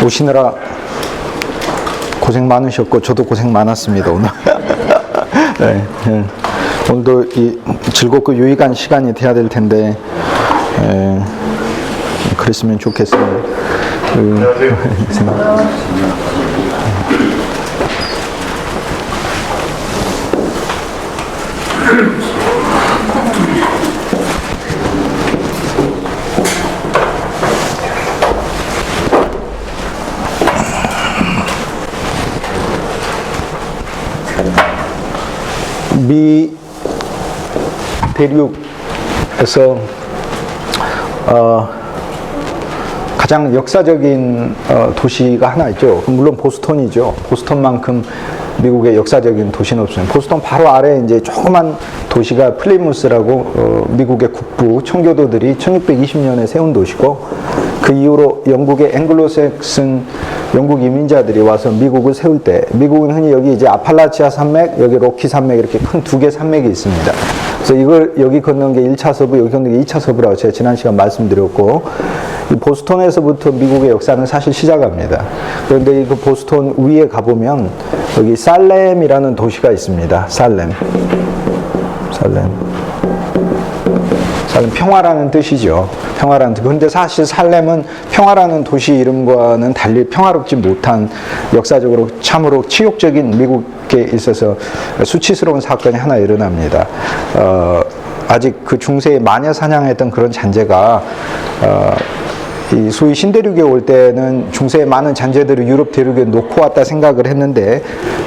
오시느라 고생 많으셨고 저도 고생 많았습니다 오늘. 네, 네. 오늘도 이 즐겁고 유익한 시간이 돼야 될 텐데 그랬으면 좋겠어요. 미 대륙에서 가장 역사적인 도시가 하나 있죠. 물론 보스턴이죠. 보스턴만큼 미국의 역사적인 도시는 없습니다. 보스턴 바로 아래 이제 조그만 도시가 플리무스라고 미국의 국부 청교도들이 1620년에 세운 도시고, 그 이후로 영국의 앵글로색슨 영국 이민자들이 와서 미국을 세울 때, 미국은 흔히 여기 이제 아팔라치아 산맥, 여기 로키 산맥 이렇게 큰 두 개 산맥이 있습니다. 그래서 이걸 여기 걷는 게 1차 서부, 여기 걷는 게 2차 서부라고 제가 지난 시간 말씀드렸고, 이 보스턴에서부터 미국의 역사는 사실 시작합니다. 그런데 그 보스턴 위에 가보면 여기 살렘이라는 도시가 있습니다. 살렘 평화라는 뜻이죠. 평화라는 뜻. 그런데 사실 살렘은 평화라는 도시 이름과는 달리 평화롭지 못한, 역사적으로 참으로 치욕적인, 미국에 있어서 수치스러운 사건이 하나 일어납니다. 아직 그 중세에 마녀 사냥했던 그런 잔재가 이 소위 신대륙에 올 때는 중세의 많은 잔재들을 유럽 대륙에 놓고 왔다 생각을 했는데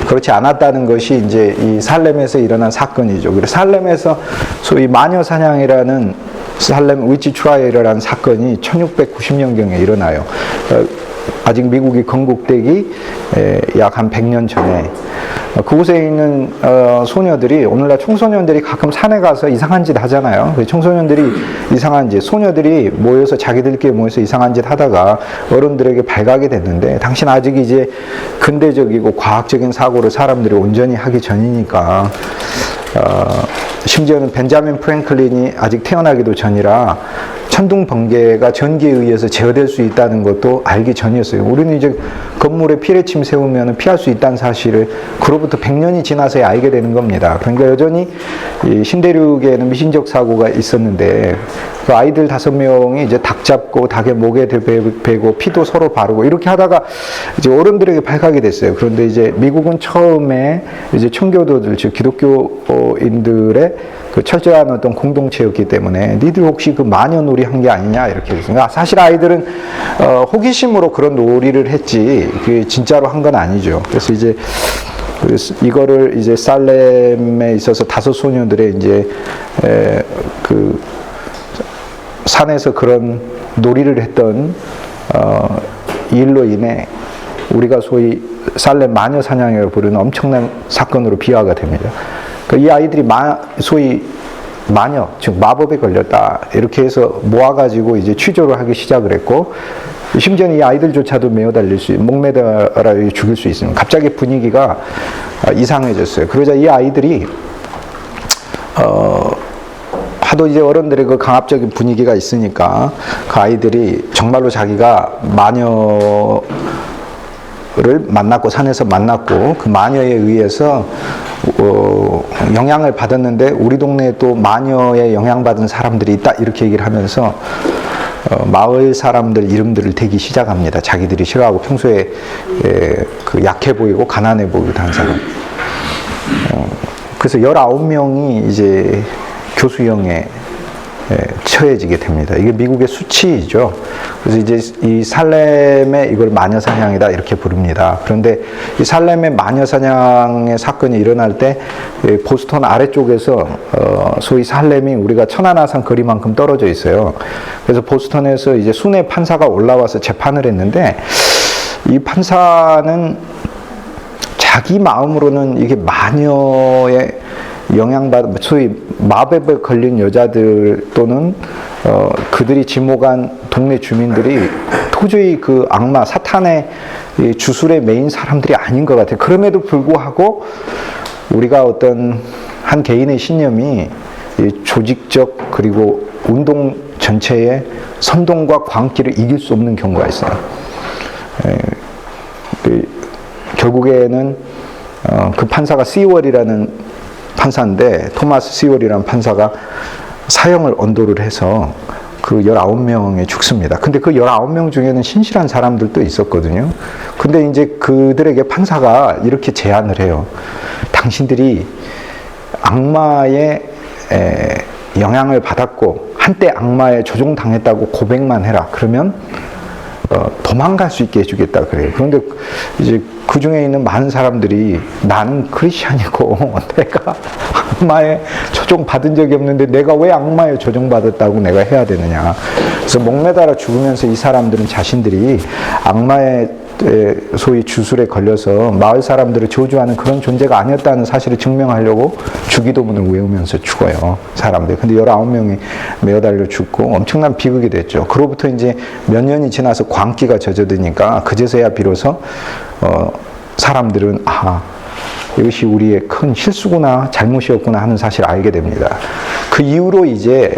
그렇지 않았다는 것이 이제 이 살렘에서 일어난 사건이죠. 그래서 살렘에서 소위 마녀 사냥이라는 살렘 위치 트라이얼이라는 사건이 1690년경에 일어나요. 아직 미국이 건국되기 약 한 100년 전에 그곳에 있는 소녀들이, 오늘날 청소년들이 가끔 산에 가서 이상한 짓 하잖아요. 청소년들이 이상한 짓, 소녀들이 모여서 자기들끼리 모여서 이상한 짓 하다가 어른들에게 발각이 됐는데, 당신 아직 이제 근대적이고 과학적인 사고를 사람들이 온전히 하기 전이니까, 심지어는 벤자민 프랭클린이 아직 태어나기도 전이라 천둥 번개가 전기에 의해서 제어될 수 있다는 것도 알기 전이었어요. 우리는 이제 건물에 피뢰침 세우면 피할 수 있다는 사실을 그로부터 100년이 지나서야 알게 되는 겁니다. 그러니까 여전히 이 신대륙에는 미신적 사고가 있었는데, 그 아이들 5명이 이제 닭 잡고 닭의 목에 베고 피도 서로 바르고 이렇게 하다가 이제 어른들에게 발각이 됐어요. 그런데 이제 미국은 처음에 이제 청교도들, 즉 기독교인들의 그 철저한 어떤 공동체였기 때문에 니들 혹시 그 마녀 놀이 한 게 아니냐 이렇게 했습니다. 사실 아이들은 호기심으로 그런 놀이를 했지 그게 진짜로 한 건 아니죠. 그래서 이제 이거를 이제 살렘에 있어서 5 소녀들의 이제 그 산에서 그런 놀이를 했던 일로 인해 우리가 소위 살렘 마녀 사냥이라고 부르는 엄청난 사건으로 비화가 됩니다. 이 아이들이 소위 마녀, 즉 마법에 걸렸다 이렇게 해서 모아가지고 이제 취조를 하기 시작을 했고, 심지어는 이 아이들조차도 매어달릴 수, 목매달아 죽일 수 있습니다. 갑자기 분위기가 이상해졌어요. 그러자 이 아이들이 하도 이제 어른들의 그 강압적인 분위기가 있으니까 그 아이들이 정말로 자기가 마녀를 만났고 산에서 만났고 그 마녀에 의해서 영향을 받았는데, 우리 동네에 또 마녀에 영향받은 사람들이 있다 이렇게 얘기를 하면서 마을 사람들 이름들을 대기 시작합니다. 자기들이 싫어하고 평소에 그 약해 보이고 가난해 보이고 한 사람. 그래서 19명이 이제 교수형에 처해지게 됩니다. 이게 미국의 수치이죠. 그래서 이제 이 살렘에 이걸 마녀 사냥이다 이렇게 부릅니다. 그런데 이 살렘의 마녀 사냥의 사건이 일어날 때 보스턴 아래쪽에서 소위 살렘이 우리가 천안아산 거리만큼 떨어져 있어요. 그래서 보스턴에서 이제 순회 판사가 올라와서 재판을 했는데, 이 판사는 자기 마음으로는 이게 마녀의 영향받은, 소위 마법에 걸린 여자들 또는 그들이 지목한 동네 주민들이 도저히 그 악마, 사탄의 주술의 메인 사람들이 아닌 것 같아요. 그럼에도 불구하고 우리가 어떤 한 개인의 신념이 조직적 그리고 운동 전체의 선동과 광기를 이길 수 없는 경우가 있어요. 결국에는 그 판사가 시월이라는 판사인데, 토마스 시월이라는 판사가 사형을 언도를 해서 그 19명이 죽습니다. 근데 그 19명 중에는 신실한 사람들도 있었거든요. 근데 이제 그들에게 판사가 이렇게 제안을 해요. 당신들이 악마의 영향을 받았고 한때 악마에 조종당했다고 고백만 해라. 그러면 도망갈 수 있게 해주겠다 그래요. 그런데 이제 그 중에 있는 많은 사람들이 나는 크리스찬이고 내가 악마에 조종받은 적이 없는데 내가 왜 악마에 조종받았다고 내가 해야 되느냐. 그래서 목매달아 죽으면서 이 사람들은 자신들이 악마의 소위 주술에 걸려서 마을 사람들을 저주하는 그런 존재가 아니었다는 사실을 증명하려고 주기도문을 외우면서 죽어요, 사람들. 근데 19명이 매어달려 죽고 엄청난 비극이 됐죠. 그로부터 이제 몇 년이 지나서 광기가 젖어드니까 그제서야 비로소 사람들은 이것이 우리의 큰 실수구나, 잘못이었구나 하는 사실을 알게 됩니다. 그 이후로 이제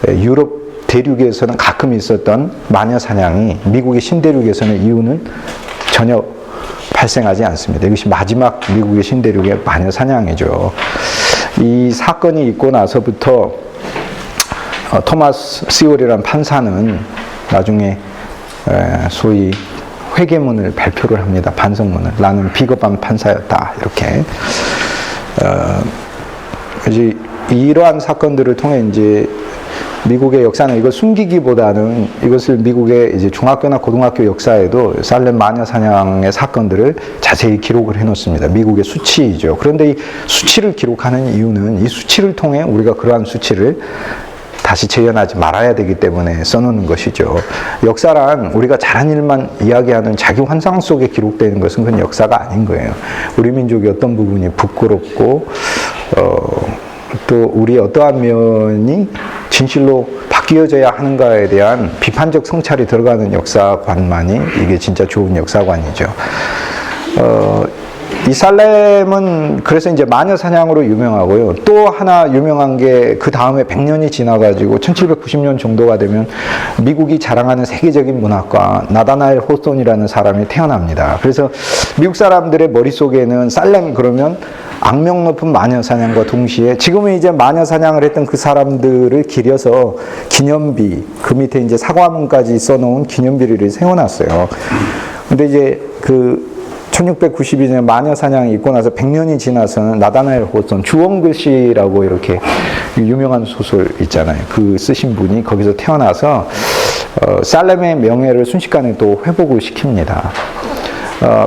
유럽 대륙에서는 가끔 있었던 마녀 사냥이 미국의 신대륙에서는 이후는 전혀 발생하지 않습니다. 이것이 마지막 미국의 신대륙의 마녀 사냥이죠. 이 사건이 있고 나서부터 토마스 시월이라는 판사는 나중에 소위 회계문을 발표를 합니다. 반성문을. 나는 비겁한 판사였다. 이렇게. 이제 이러한 사건들을 통해 이제 미국의 역사는 이걸 숨기기보다는 이것을 미국의 이제 중학교나 고등학교 역사에도 살렘 마녀 사냥의 사건들을 자세히 기록을 해놓습니다. 미국의 수치이죠. 그런데 이 수치를 기록하는 이유는 이 수치를 통해 우리가 그러한 수치를 다시 재현하지 말아야 되기 때문에 써놓는 것이죠. 역사란 우리가 잘한 일만 이야기하는 자기 환상 속에 기록되는 것은 그건 역사가 아닌 거예요. 우리 민족의 어떤 부분이 부끄럽고 또 우리 어떠한 면이 진실로 바뀌어져야 하는가에 대한 비판적 성찰이 들어가는 역사관만이 이게 진짜 좋은 역사관이죠. 이 살렘은 그래서 이제 마녀 사냥으로 유명하고요. 또 하나 유명한 게 그 다음에 100년이 지나가지고 1790년 정도가 되면 미국이 자랑하는 세계적인 문학가 나다나엘 호손이라는 사람이 태어납니다. 그래서 미국 사람들의 머릿속에는 살렘 그러면 악명 높은 마녀 사냥과 동시에 지금은 이제 마녀 사냥을 했던 그 사람들을 기려서 기념비, 그 밑에 이제 사과문까지 써놓은 기념비를 세워놨어요. 근데 이제 1692년에 마녀 사냥이 있고 나서 100년이 지나서는 나다나엘 호손, 주홍글씨라고 이렇게 유명한 소설 있잖아요. 그 쓰신 분이 거기서 태어나서 살렘의 명예를 순식간에 또 회복을 시킵니다.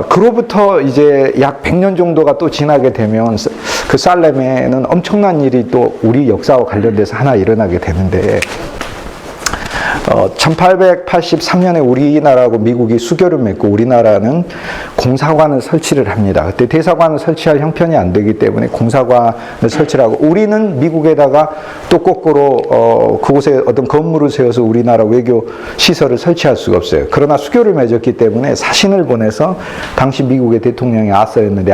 그로부터 이제 약 100년 정도가 또 지나게 되면 그 살렘에는 엄청난 일이 또 우리 역사와 관련돼서 하나 일어나게 되는데 1883년에 우리나라하고 미국이 수교를 맺고 우리나라는 공사관을 설치를 합니다. 그때 대사관을 설치할 형편이 안 되기 때문에 공사관을 설치를 하고 우리는 미국에다가 또 거꾸로 그곳에 어떤 건물을 세워서 우리나라 외교 시설을 설치할 수가 없어요. 그러나 수교를 맺었기 때문에 사신을 보내서 당시 미국의 대통령이 아서였는데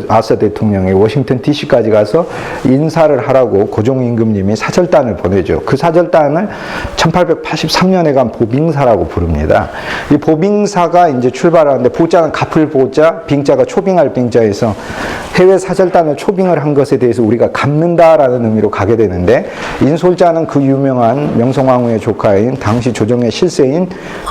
아서 대통령이 워싱턴 DC까지 가서 인사를 하라고 고종임금님이 사절단을 보내죠. 그 사절단을 1883년에 간 보빙사라고 부릅니다. 이 보빙사가 이제 출발하는데 보자는 갚을 보자, 빙자가 초빙할 빙자에서 해외 사절단을 초빙을 한 것에 대해서 우리가 갚는다라는 의미로 가게 되는데 인솔자는 그 유명한 명성황후의 조카인 당시 조정의 실세인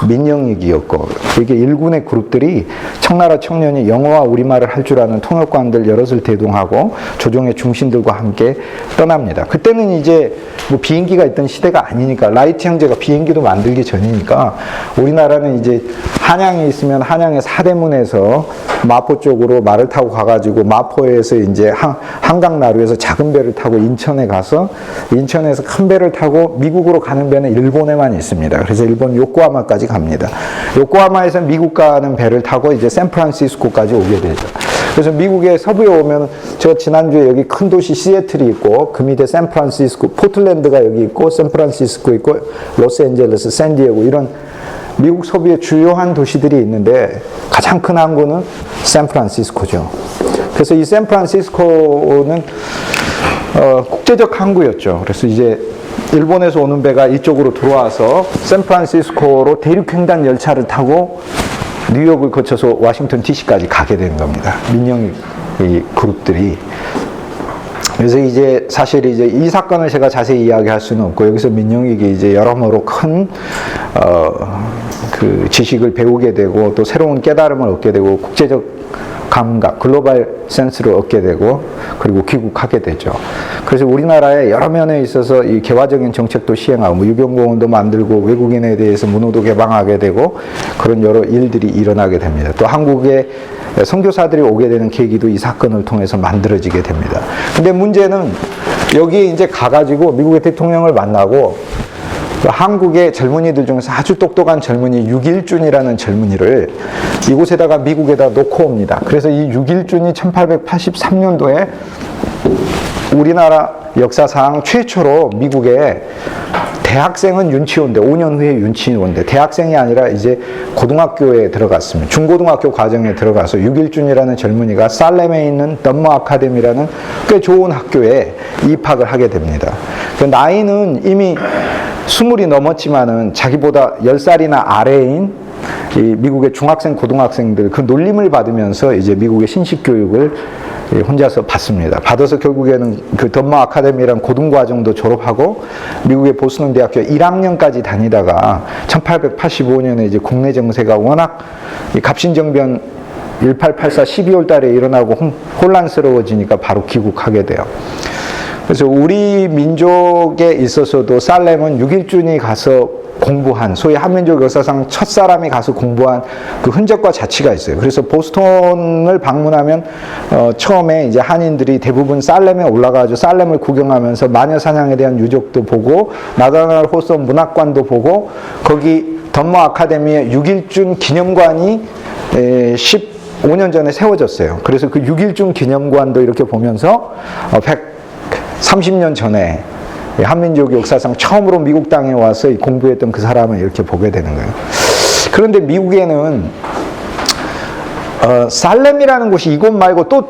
민영익이었고 이게 일군의 그룹들이 청나라 청년이 영어와 우리말을 할 줄 아는 통역관들 여럿을 대동하고 조정의 중신들과 함께 떠납니다. 그때는 이제 뭐 비행기가 있던 시대가 아니니까 라이트 형제가 비행기도 만들기 전이니까 우리나라는 이제 한양에 있으면 한양의 사대문에서 마포 쪽으로 말을 타고 가가지고 마포에서 이제 한강나루에서 작은 배를 타고 인천에 가서 인천에서 큰 배를 타고 미국으로 가는 배는 일본에만 있습니다. 그래서 일본 요코하마까지 갑니다. 요코하마에서 미국 가는 배를 타고 이제 샌프란시스코까지 오게 되죠. 그래서 미국의 서부에 오면 제가 지난주에 여기 큰 도시 시애틀이 있고 그 밑에 샌프란시스코, 포틀랜드가 여기 있고 샌프란시스코 있고 로스앤젤레스, 샌디에고 이런 미국 서부의 주요한 도시들이 있는데 가장 큰 항구는 샌프란시스코죠. 그래서 이 샌프란시스코는 국제적 항구였죠. 그래서 이제 일본에서 오는 배가 이쪽으로 들어와서 샌프란시스코로 대륙횡단 열차를 타고 뉴욕을 거쳐서 워싱턴 DC까지 가게 되는 겁니다. 민영 그룹들이. 그래서 이제 사실 이제 이 사건을 제가 자세히 이야기할 수는 없고, 여기서 민영익이 이제 여러모로 큰 그 지식을 배우게 되고 또 새로운 깨달음을 얻게 되고 국제적 감각, 글로벌 센스를 얻게 되고 그리고 귀국하게 되죠. 그래서 우리나라에 여러 면에 있어서 이 개화적인 정책도 시행하고 뭐 유병공원도 만들고 외국인에 대해서 문호도 개방하게 되고 그런 여러 일들이 일어나게 됩니다. 또 한국에 선교사들이 오게 되는 계기도 이 사건을 통해서 만들어지게 됩니다. 근데 문제는 여기에 이제 가가지고 미국의 대통령을 만나고 한국의 젊은이들 중에서 아주 똑똑한 젊은이 육일준이라는 젊은이를 이곳에다가 미국에다 놓고 옵니다. 그래서 이 육일준이 1883년도에 우리나라 역사상 최초로 미국에 대학생은 윤치원대, 5년 후에 윤치원대, 대학생이 아니라 이제 고등학교에 들어갔습니다. 중고등학교 과정에 들어가서 육일준이라는 젊은이가 살렘에 있는 덤머 아카데미라는 꽤 좋은 학교에 입학을 하게 됩니다. 그 나이는 이미 20이 넘었지만은 자기보다 10살이나 아래인 이 미국의 중학생, 고등학생들 그 놀림을 받으면서 이제 미국의 신식 교육을 혼자서 받습니다. 받아서 결국에는 그 덤머 아카데미라는 고등과정도 졸업하고 미국의 보스턴 대학교 1학년까지 다니다가 1885년에 이제 국내 정세가 워낙 갑신정변 1884 12월 달에 일어나고 혼란스러워지니까 바로 귀국하게 돼요. 그래서 우리 민족에 있어서도 살렘은 육일준이 가서 공부한, 소위 한민족 역사상 첫 사람이 가서 공부한 그 흔적과 자취가 있어요. 그래서 보스턴을 방문하면 처음에 이제 한인들이 대부분 살렘에 올라가서 살렘을 구경하면서 마녀 사냥에 대한 유적도 보고 나다날 호선 문학관도 보고 거기 덤머 아카데미의 육일준 기념관이 15년 전에 세워졌어요. 그래서 그 육일준 기념관도 이렇게 보면서 130년 전에 한민족 역사상 처음으로 미국 땅에 와서 공부했던 그 사람을 이렇게 보게 되는 거예요. 그런데 미국에는 살렘이라는 곳이 이곳 말고 또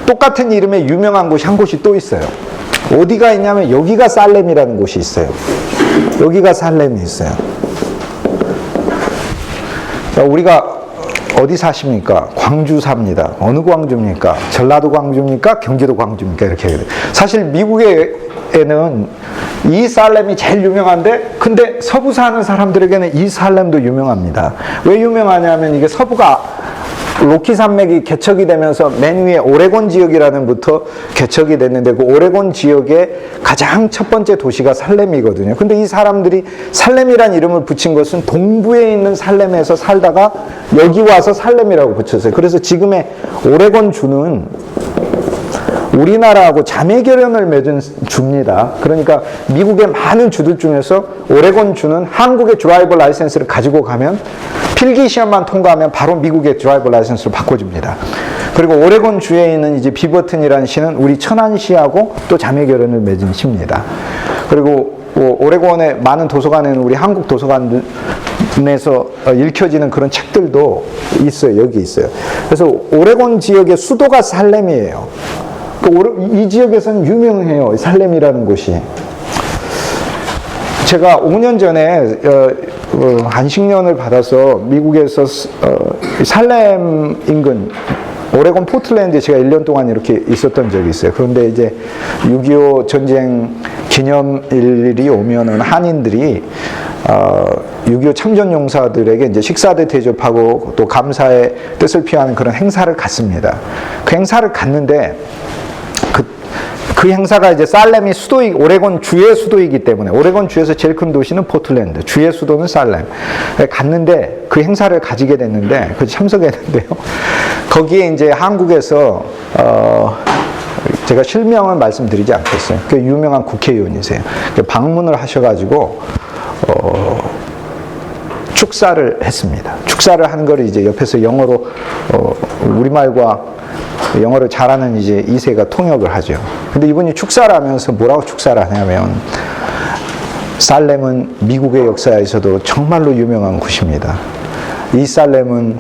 똑같은 이름의 유명한 곳이 한 곳이 또 있어요. 어디가 있냐면 여기가 살렘이라는 곳이 있어요. 여기가 살렘이 있어요. 자, 우리가 어디 사십니까? 광주 삽니다. 어느 광주입니까? 전라도 광주입니까? 경기도 광주입니까? 이렇게 해야 돼요. 사실 미국에는 이 살렘이 제일 유명한데, 근데 서부 사는 사람들에게는 이 살렘도 유명합니다. 왜 유명하냐면 이게 서부가 로키 산맥이 개척이 되면서 맨 위에 오레곤 지역이라는 부터 개척이 됐는데 그 오레곤 지역의 가장 첫 번째 도시가 살렘이거든요. 근데 이 사람들이 살렘이란 이름을 붙인 것은 동부에 있는 살렘에서 살다가 여기 와서 살렘이라고 붙였어요. 그래서 지금의 오레곤 주는 우리나라하고 자매 결연을 맺은 주입니다. 그러니까 미국의 많은 주들 중에서 오레곤 주는 한국의 드라이버 라이센스를 가지고 가면 필기 시험만 통과하면 바로 미국의 드라이버 라이센스로 바꿔줍니다. 그리고 오레곤 주에 있는 이제 비버튼이라는 시는 우리 천안시하고 또 자매 결연을 맺은 시입니다. 그리고 오레곤의 많은 도서관에는 우리 한국 도서관에서 읽혀지는 그런 책들도 있어요. 여기 있어요. 그래서 오레곤 지역의 수도가 살렘이에요. 이 지역에서는 유명해요. 살렘이라는 곳이. 제가 5년 전에 안식년을 받아서 미국에서 살렘 인근 오레곤 포틀랜드에 제가 1년 동안 이렇게 있었던 적이 있어요. 그런데 이제 6.25 전쟁 기념일이 오면은 한인들이 6.25 참전용사들에게 이제 식사도 대접하고 또 감사의 뜻을 표하는 그런 행사를 갔습니다. 그 행사를 갔는데 그 행사가 이제 살렘이 오레곤 주의 수도이기 때문에 오레곤 주에서 제일 큰 도시는 포틀랜드, 주의 수도는 살렘. 갔는데 그 행사를 가지게 됐는데 그 참석했는데요. 거기에 이제 한국에서 제가 실명을 말씀드리지 않겠어요. 그 유명한 국회의원이세요. 방문을 하셔가지고 축사를 했습니다. 축사를 한 거를 이제 옆에서 영어로 우리말과 영어를 잘하는 이제 2세가 통역을 하죠. 근데 이분이 축사를 하면서 뭐라고 축사를 하냐면 살렘은 미국의 역사에서도 정말로 유명한 곳입니다. 이 살렘은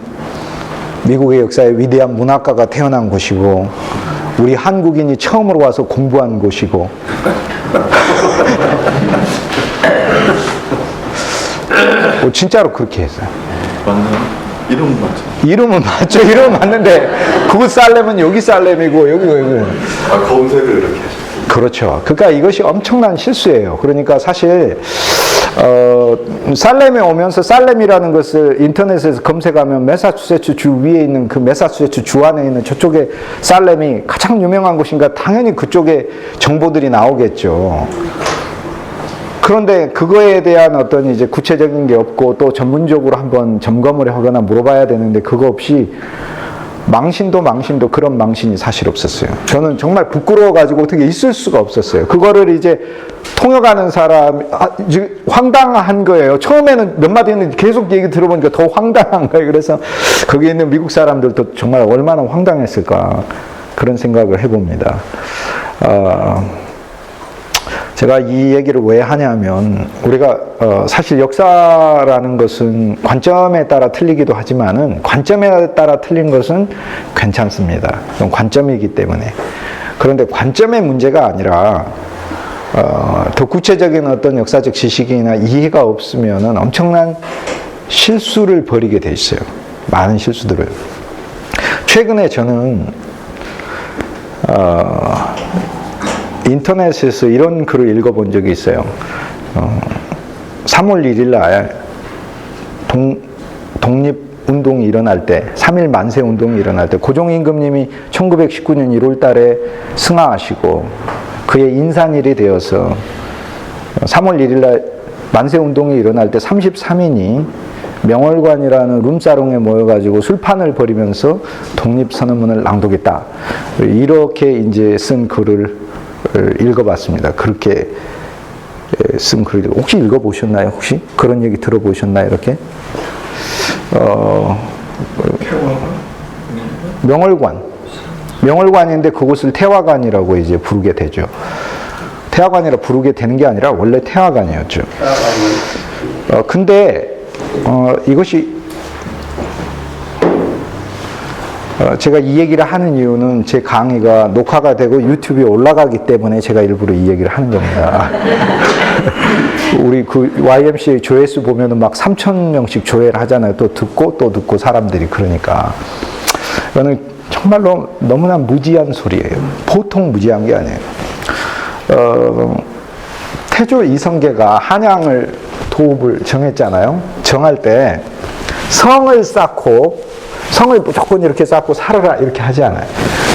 미국의 역사에 위대한 문학가가 태어난 곳이고 우리 한국인이 처음으로 와서 공부한 곳이고 진짜로 그렇게 했어요. 이름은 맞죠? 이름은 맞죠. 이름은 맞는데 그곳 살렘은 여기 살렘이고 여기 아, 검색을 이렇게 하셨어요? 그렇죠. 그러니까 이것이 엄청난 실수예요. 그러니까 사실 살렘에 오면서 살렘이라는 것을 인터넷에서 검색하면 매사추세츠 주 위에 있는 그 매사추세츠 주 안에 있는 저쪽에 살렘이 가장 유명한 곳인가 당연히 그쪽에 정보들이 나오겠죠. 그런데 그거에 대한 어떤 이제 구체적인 게 없고 또 전문적으로 한번 점검을 하거나 물어봐야 되는데 그거 없이 망신도 그런 망신이 사실 없었어요. 저는 정말 부끄러워가지고 어떻게 있을 수가 없었어요. 그거를 이제 통역하는 사람, 황당한 거예요. 처음에는 몇 마디 했는데 계속 얘기 들어보니까 더 황당한 거예요. 그래서 거기 있는 미국 사람들도 정말 얼마나 황당했을까 그런 생각을 해봅니다. 제가 이 얘기를 왜 하냐면 우리가 사실 역사라는 것은 관점에 따라 틀리기도 하지만은 관점에 따라 틀린 것은 괜찮습니다. 그건 관점이기 때문에. 그런데 관점의 문제가 아니라 더 구체적인 어떤 역사적 지식이나 이해가 없으면은 엄청난 실수를 벌이게 돼 있어요. 많은 실수들을. 최근에 저는 인터넷에서 이런 글을 읽어본 적이 있어요. 3월 1일 날 독립운동이 일어날 때, 3.1 만세 운동이 일어날 때 고종임금님이 1919년 1월 달에 승하하시고 그의 인산일이 되어서 3월 1일 날 만세 운동이 일어날 때 33인이 명월관이라는 룸사롱에 모여가지고 술판을 벌이면서 독립선언문을 낭독했다. 이렇게 이제 쓴 글을 읽어봤습니다. 그렇게 쓴 글을 혹시 읽어보셨나요? 혹시 그런 얘기 들어보셨나요? 이렇게 명월관인데 그곳을 태화관이라고 이제 부르게 되죠. 태화관이라 부르게 되는 게 아니라 원래 태화관이었죠. 근데 이것이 제가 이 얘기를 하는 이유는 제 강의가 녹화가 되고 유튜브에 올라가기 때문에 제가 일부러 이 얘기를 하는 겁니다. 우리 그 YMCA 조회수 보면은 막 3,000명씩 조회를 하잖아요. 또 듣고 사람들이. 그러니까 이거는 정말로 너무나 무지한 소리예요. 보통 무지한 게 아니에요. 태조 이성계가 한양을 도읍을 정했잖아요. 정할 때 성을 쌓고 성을 무조건 이렇게 쌓고 살아라 이렇게 하지 않아요.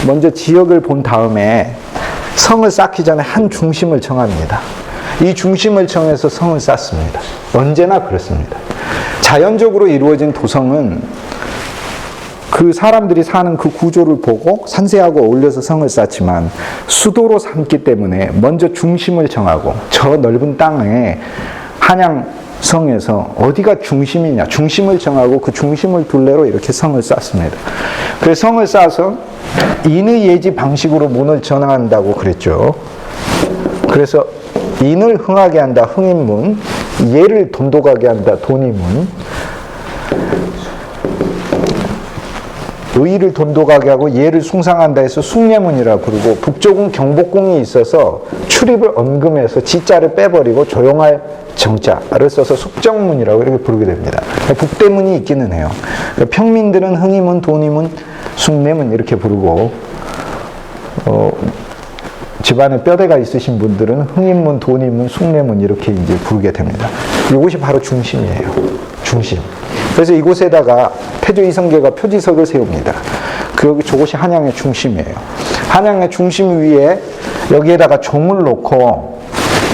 먼저 지역을 본 다음에 성을 쌓기 전에 한 중심을 정합니다. 이 중심을 정해서 성을 쌓습니다. 언제나 그렇습니다. 자연적으로 이루어진 도성은 그 사람들이 사는 그 구조를 보고 산세하고 어울려서 성을 쌓지만 수도로 삼기 때문에 먼저 중심을 정하고 저 넓은 땅에 한양 성에서 어디가 중심이냐 중심을 정하고 그 중심을 둘레로 이렇게 성을 쌓습니다. 그래서 성을 쌓아서 인의 예지 방식으로 문을 전환한다고 그랬죠. 그래서 인을 흥하게 한다 흥인문, 예를 돈독하게 한다 돈이문, 의를 돈독하게 하고 예를 숭상한다 해서 숭례문이라고 부르고, 북쪽은 경복궁이 있어서 출입을 엄금해서 지자를 빼버리고 조용할 정자를 써서 숙정문이라고 이렇게 부르게 됩니다. 북대문이 있기는 해요. 평민들은 흥이문, 돈이문, 숭례문 이렇게 부르고, 집안에 뼈대가 있으신 분들은 흥인문, 돈이문, 숭례문 이렇게 이제 부르게 됩니다. 이것이 바로 중심이에요. 중심. 그래서 이곳에다가 태조 이성계가 표지석을 세웁니다. 저곳이 한양의 중심이에요. 한양의 중심 위에 여기에다가 종을 놓고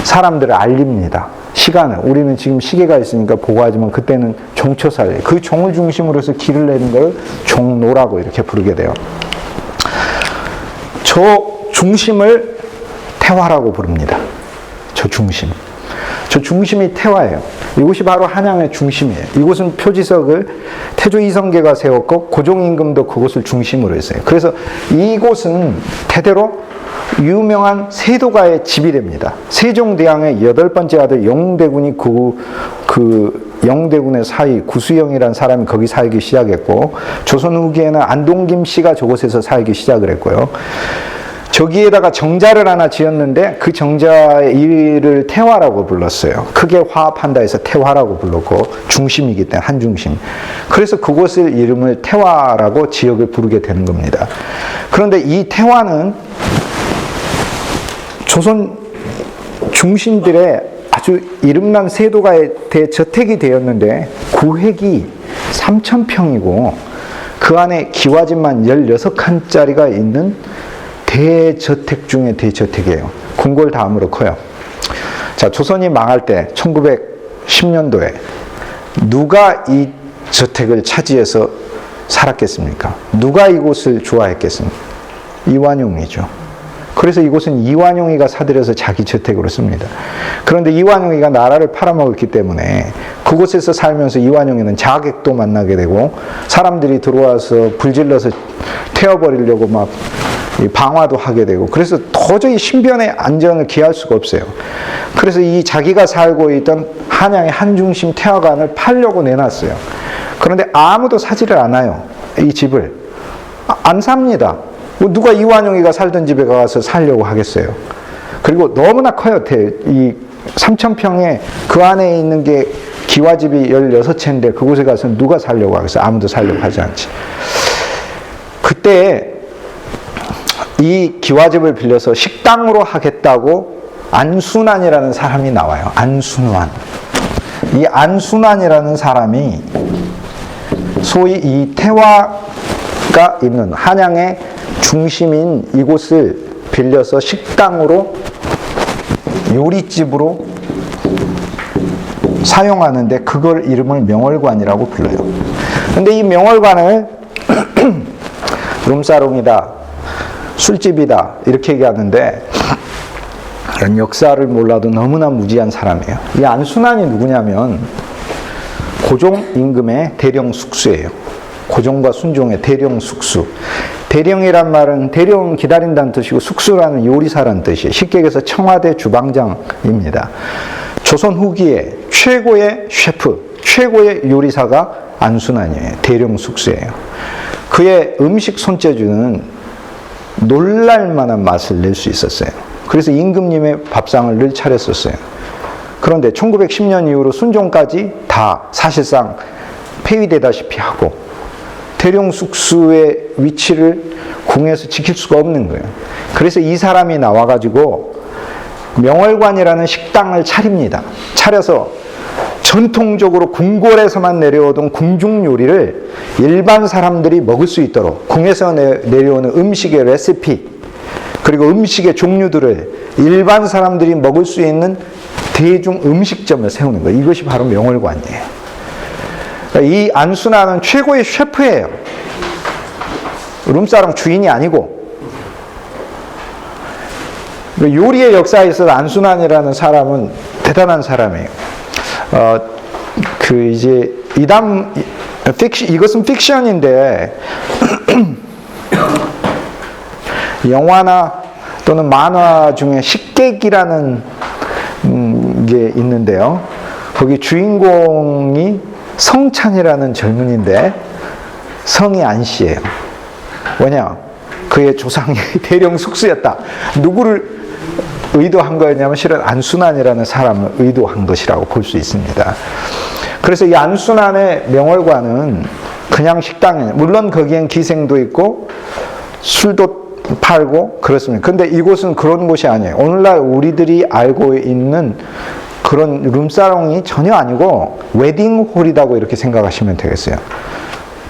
사람들을 알립니다. 시간을. 우리는 지금 시계가 있으니까 보고 하지만 그때는 종초살. 그 종을 중심으로 해서 길을 내는 걸 종로라고 이렇게 부르게 돼요. 저 중심을 태화라고 부릅니다. 저 중심. 저 중심이 태화예요. 이곳이 바로 한양의 중심이에요. 이곳은 표지석을 태조 이성계가 세웠고 고종임금도 그곳을 중심으로 했어요. 그래서 이곳은 대대로 유명한 세도가의 집이 됩니다. 세종대왕의 8번째 아들 영대군이 그 영대군의 사위 구수영이라는 사람이 거기 살기 시작했고, 조선 후기에는 안동김 씨가 저곳에서 살기 시작을 했고요. 저기에다가 정자를 하나 지었는데 그 정자의 이를 태화라고 불렀어요. 크게 화합한다 해서 태화라고 불렀고 중심이기 때문에 한중심. 그래서 그곳을 이름을 태화라고 지역을 부르게 되는 겁니다. 그런데 이 태화는 조선 중신들의 아주 이름난 세도가의 대저택이 되었는데 구획이 3,000평이고 그 안에 기와집만 16칸짜리가 있는 대저택 중에 대저택이에요. 궁궐 다음으로 커요. 자, 조선이 망할 때 1910년도에 누가 이 저택을 차지해서 살았겠습니까? 누가 이곳을 좋아했겠습니까? 이완용이죠. 그래서 이곳은 이완용이가 사들여서 자기 저택으로 씁니다. 그런데 이완용이가 나라를 팔아먹었기 때문에 그곳에서 살면서 이완용이는 자객도 만나게 되고 사람들이 들어와서 불질러서 태워버리려고 막 방화도 하게 되고 그래서 도저히 신변의 안전을 기할 수가 없어요. 그래서 이 자기가 살고 있던 한양의 한중심 태화관을 팔려고 내놨어요. 그런데 아무도 사지를 않아요. 이 집을. 안 삽니다. 누가 이완용이가 살던 집에 가서 살려고 하겠어요. 그리고 너무나 커요. 이 3,000평에 그 안에 있는 게 기와집이 16채인데 그곳에 가서 누가 살려고 하겠어요. 아무도 살려고 하지 않지. 그때 이 기와집을 빌려서 식당으로 하겠다고 안순환이라는 사람이 나와요. 안순환. 이 안순환이라는 사람이 소위 이 태화가 있는 한양의 중심인 이곳을 빌려서 식당으로 요리집으로 사용하는데 그걸 이름을 명월관이라고 불러요. 근데 이 명월관을 룸사롱이다, 술집이다 이렇게 얘기하는데 이런 역사를 몰라도 너무나 무지한 사람이에요. 이 안순환이 누구냐면 고종 임금의 대령 숙수예요. 고종과 순종의 대령 숙수. 대령이란 말은 대령 기다린다는 뜻이고 숙수라는 요리사라는 뜻이에요. 쉽게 얘기해서 청와대 주방장입니다. 조선 후기에 최고의 셰프, 최고의 요리사가 안순환이에요. 대령 숙수예요. 그의 음식 손재주는 놀랄만한 맛을 낼 수 있었어요. 그래서 임금님의 밥상을 늘 차렸었어요. 그런데 1910년 이후로 순종까지 다 사실상 폐위되다시피 하고 대령 숙수의 위치를 궁에서 지킬 수가 없는 거예요. 그래서 이 사람이 나와가지고 명월관이라는 식당을 차립니다. 차려서 전통적으로 궁궐에서만 내려오던 궁중 요리를 일반 사람들이 먹을 수 있도록 궁에서 내려오는 음식의 레시피 그리고 음식의 종류들을 일반 사람들이 먹을 수 있는 대중 음식점을 세우는 거예요. 이것이 바로 명월관이에요. 이 안순환은 최고의 셰프예요. 룸사롱 주인이 아니고. 요리의 역사에 있어서 안순환이라는 사람은 대단한 사람이에요. 이것은 픽션인데, 영화나 또는 만화 중에 식객이라는 게 있는데요. 거기 주인공이 성찬이라는 젊은인데 성이 안씨예요. 왜냐? 그의 조상이 대령 숙수였다. 누구를 의도한 거였냐면 실은 안순환이라는 사람을 의도한 것이라고 볼 수 있습니다. 그래서 이 안순환의 명월관은 그냥 식당이에요. 물론 거기엔 기생도 있고 술도 팔고 그렇습니다. 근데 이곳은 그런 곳이 아니에요. 오늘날 우리들이 알고 있는 그런 룸사롱이 전혀 아니고 웨딩홀이라고 이렇게 생각하시면 되겠어요.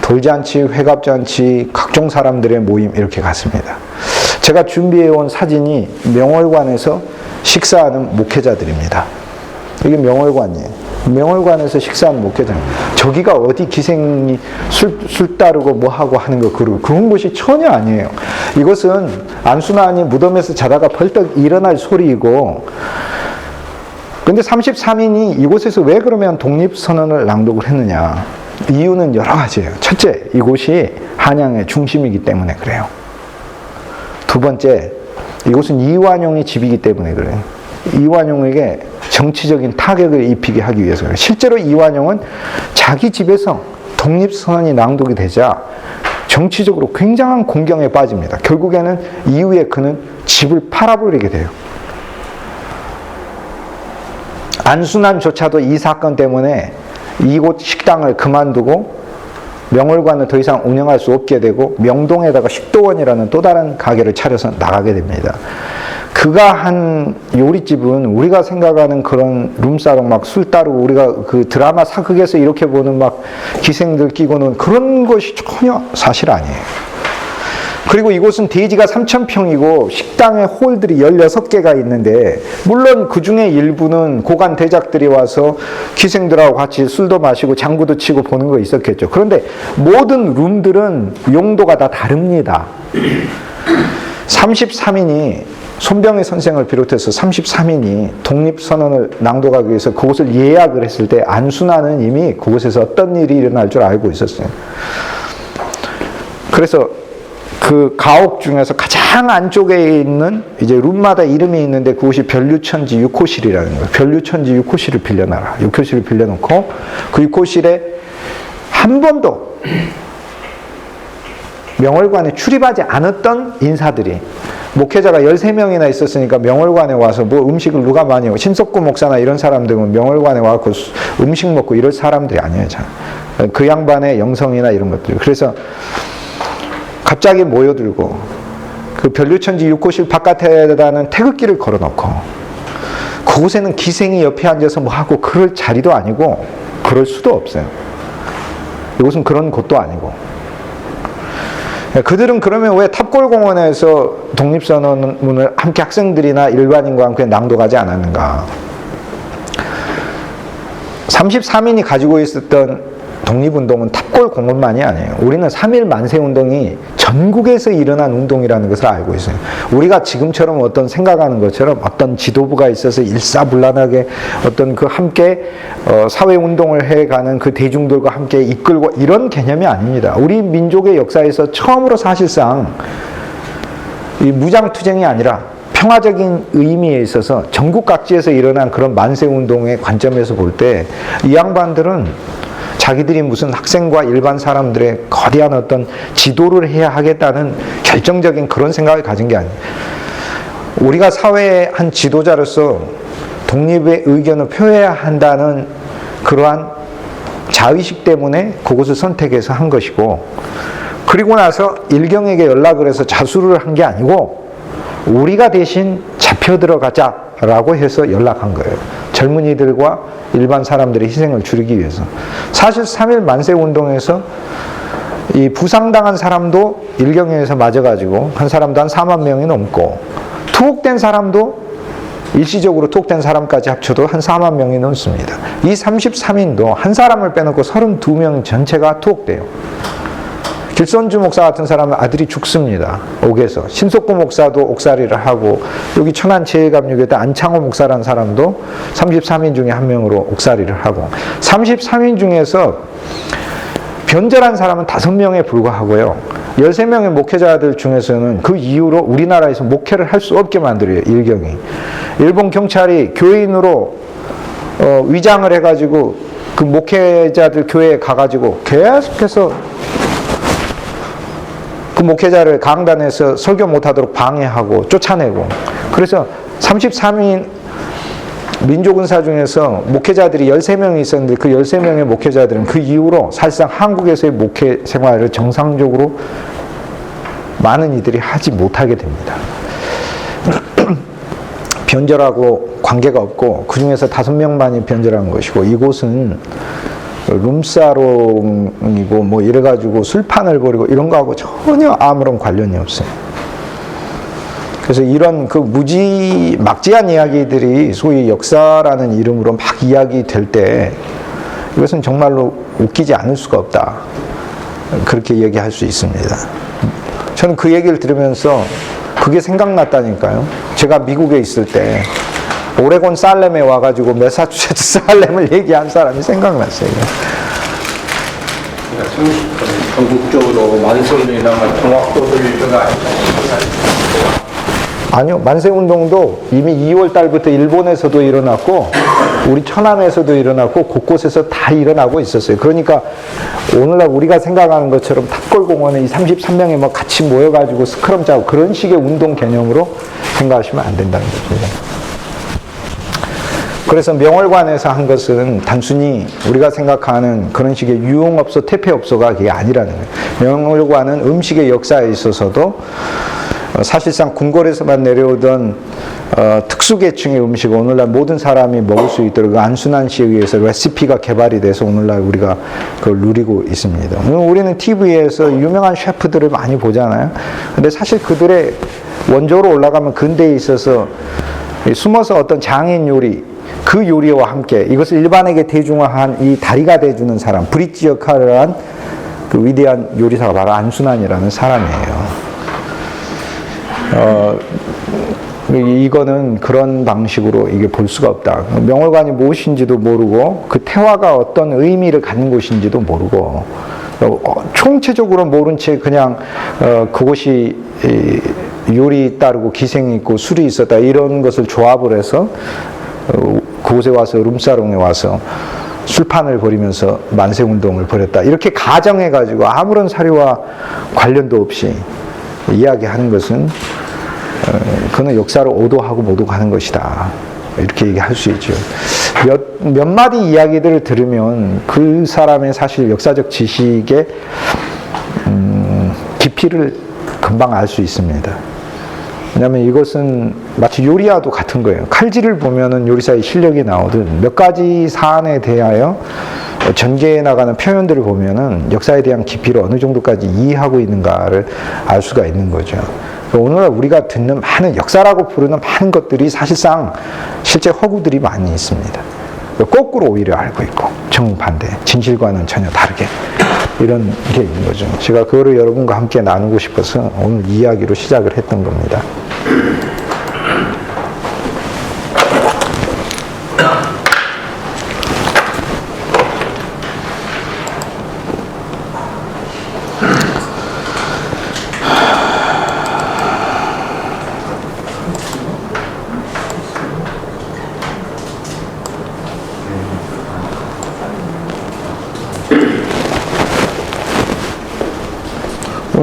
돌잔치, 회갑잔치, 각종 사람들의 모임 이렇게 갔습니다. 제가 준비해온 사진이 명월관에서 식사하는 목회자들입니다. 이게 명월관이에요. 명월관에서 식사하는 목회자입니다. 저기가 어디 기생이 술 따르고 뭐하고 하는 거 그런 곳이 전혀 아니에요. 이것은 안순환이 무덤에서 자다가 벌떡 일어날 소리이고 근데 33인이 이곳에서 왜 그러면 독립선언을 낭독을 했느냐. 이유는 여러 가지예요. 첫째, 이곳이 한양의 중심이기 때문에 그래요. 두 번째, 이곳은 이완용의 집이기 때문에 그래요. 이완용에게 정치적인 타격을 입히게 하기 위해서 그래요. 실제로 이완용은 자기 집에서 독립선언이 낭독이 되자 정치적으로 굉장한 공경에 빠집니다. 결국에는 이후에 그는 집을 팔아버리게 돼요. 안순환조차도 이 사건 때문에 이곳 식당을 그만두고 명월관을 더 이상 운영할 수 없게 되고 명동에다가 식도원이라는 또 다른 가게를 차려서 나가게 됩니다. 그가 한 요리집은 우리가 생각하는 그런 룸사롱 막 술 따르고 우리가 그 드라마 사극에서 이렇게 보는 막 기생들 끼고는 그런 것이 전혀 사실 아니에요. 그리고 이곳은 대지가 3,000평이고 식당에 홀들이 16개가 있는데 물론 그 중에 일부는 고관 대작들이 와서 기생들하고 같이 술도 마시고 장구도 치고 보는 거 있었겠죠. 그런데 모든 룸들은 용도가 다 다릅니다. 33인이 손병희 선생을 비롯해서 33인이 독립선언을 낭독하기 위해서 그곳을 예약을 했을 때 안순환은 이미 그곳에서 어떤 일이 일어날 줄 알고 있었어요. 그래서 그 가옥 중에서 가장 안쪽에 있는 이제 룸마다 이름이 있는데 그곳이 변류천지 6호실이라는 거예요. 변류천지 6호실을 빌려놔라. 6호실을 빌려놓고 그 6호실에 한 번도 명월관에 출입하지 않았던 인사들이 목회자가 13명이나 있었으니까 명월관에 와서 뭐 음식을 누가 많이 하고 신석구 목사나 이런 사람들은 명월관에 와서 음식 먹고 이럴 사람들이 아니에요. 그 양반의 영성이나 이런 것들. 그래서 갑자기 모여들고 그 변류천지 6호실 바깥에다는 태극기를 걸어놓고 그곳에는 기생이 옆에 앉아서 뭐 하고 그럴 자리도 아니고 그럴 수도 없어요. 이곳은 그런 곳도 아니고. 그들은 그러면 왜 탑골공원에서 독립선언문을 함께 학생들이나 일반인과 함께 낭독하지 않았는가? 33인이 가지고 있었던 독립운동은 탑골공원만이 아니에요. 우리는 3.1 만세운동이 전국에서 일어난 운동이라는 것을 알고 있어요. 우리가 지금처럼 어떤 생각하는 것처럼 어떤 지도부가 있어서 일사불란하게 어떤 그 함께 사회운동을 해가는 그 대중들과 함께 이끌고 이런 개념이 아닙니다. 우리 민족의 역사에서 처음으로 사실상 이 무장투쟁이 아니라 평화적인 의미에 있어서 전국 각지에서 일어난 그런 만세운동의 관점에서 볼 때 이 양반들은 자기들이 무슨 학생과 일반 사람들의 거대한 어떤 지도를 해야 하겠다는 결정적인 그런 생각을 가진 게 아니에요. 우리가 사회의 한 지도자로서 독립의 의견을 표해야 한다는 그러한 자의식 때문에 그곳을 선택해서 한 것이고, 그리고 나서 일경에게 연락을 해서 자수를 한 게 아니고 우리가 대신 잡혀 들어가자라고 해서 연락한 거예요. 젊은이들과 일반 사람들의 희생을 줄이기 위해서. 사실 3.1 만세운동에서 이 부상당한 사람도 일경에서 맞아가지고 한 사람도 한 4만 명이 넘고, 투옥된 사람도 일시적으로 투옥된 사람까지 합쳐도 한 4만 명이 넘습니다. 이 33인도 한 사람을 빼놓고 32명 전체가 투옥돼요. 길선주 목사 같은 사람은 아들이 죽습니다. 옥에서. 신석구 목사도 옥살이를 하고, 여기 천안 제일감리교회 안창호 목사라는 사람도 33인 중에 한 명으로 옥살이를 하고, 33인 중에서 변절한 사람은 5명에 불과하고요. 13명의 목회자들 중에서는 그 이후로 우리나라에서 목회를 할 수 없게 만들어요. 일경이. 일본 경찰이 교인으로 위장을 해가지고 그 목회자들 교회에 가가지고 계속해서 그 목회자를 강단에서 설교 못하도록 방해하고 쫓아내고, 그래서 33인 민족은사 중에서 목회자들이 13명이 있었는데 그 13명의 목회자들은 그 이후로 사실상 한국에서의 목회 생활을 정상적으로 많은 이들이 하지 못하게 됩니다. 변절하고 관계가 없고 그 중에서 5명만이 변절한 것이고, 이곳은 룸사롱이고 뭐 이래가지고 술판을 벌이고 이런 거하고 전혀 아무런 관련이 없어요. 그래서 이런 그 막지한 이야기들이 소위 역사라는 이름으로 막 이야기될 때 이것은 정말로 웃기지 않을 수가 없다, 그렇게 얘기할 수 있습니다. 저는 그 얘기를 들으면서 그게 생각났다니까요. 제가 미국에 있을 때 오레곤 살렘에 와가지고 매사추세츠 살렘을 얘기한 사람이 생각났어요. 전국적으로 만설이나 종합도들이 아니요. 만세운동도 이미 2월 달부터 일본에서도 일어났고 우리 천안에서도 일어났고 곳곳에서 다 일어나고 있었어요. 그러니까 오늘날 우리가 생각하는 것처럼 탑골공원에 이 33명이 뭐 같이 모여가지고 스크럼 짜고 그런 식의 운동 개념으로 생각하시면 안 된다는 거죠. 그래서 명월관에서 한 것은 단순히 우리가 생각하는 그런 식의 유흥업소, 퇴폐업소가 그게 아니라는 거예요. 명월관은 음식의 역사에 있어서도 사실상 궁궐에서만 내려오던 특수계층의 음식을 오늘날 모든 사람이 먹을 수 있도록 안순환 씨에 의해서 레시피가 개발이 돼서 오늘날 우리가 그걸 누리고 있습니다. 우리는 TV에서 유명한 셰프들을 많이 보잖아요. 근데 사실 그들의 원조로 올라가면 근대에 있어서 숨어서 어떤 장인 요리, 그 요리와 함께 이것을 일반에게 대중화한 이 다리가 돼주는 사람, 브릿지 역할을 한 그 위대한 요리사가 바로 안순환이라는 사람이에요. 이거는 그런 방식으로 이게 볼 수가 없다. 명월관이 무엇인지도 모르고 그 태화가 어떤 의미를 갖는 곳인지도 모르고 총체적으로 모른 채 그냥 그곳이 요리 따르고 기생이 있고 술이 있었다 이런 것을 조합을 해서 그곳에 와서 룸사롱에 와서 술판을 벌이면서 만세운동을 벌였다 이렇게 가정해가지고 아무런 사료와 관련도 없이 이야기하는 것은 그는 역사를 오도하고 모독하는 것이다 이렇게 얘기할 수 있죠. 몇 마디 이야기들을 들으면 그 사람의 사실 역사적 지식의 깊이를 금방 알 수 있습니다. 왜냐하면 이것은 마치 요리와도 같은 거예요. 칼질을 보면은 요리사의 실력이 나오듯 몇 가지 사안에 대하여 전개해 나가는 표현들을 보면은 역사에 대한 깊이를 어느 정도까지 이해하고 있는가를 알 수가 있는 거죠. 오늘 우리가 듣는 많은 역사라고 부르는 많은 것들이 사실상 실제 허구들이 많이 있습니다. 거꾸로 오히려 알고 있고 정반대, 진실과는 전혀 다르게 이런 게 있는 거죠. 제가 그거를 여러분과 함께 나누고 싶어서 오늘 이야기로 시작을 했던 겁니다.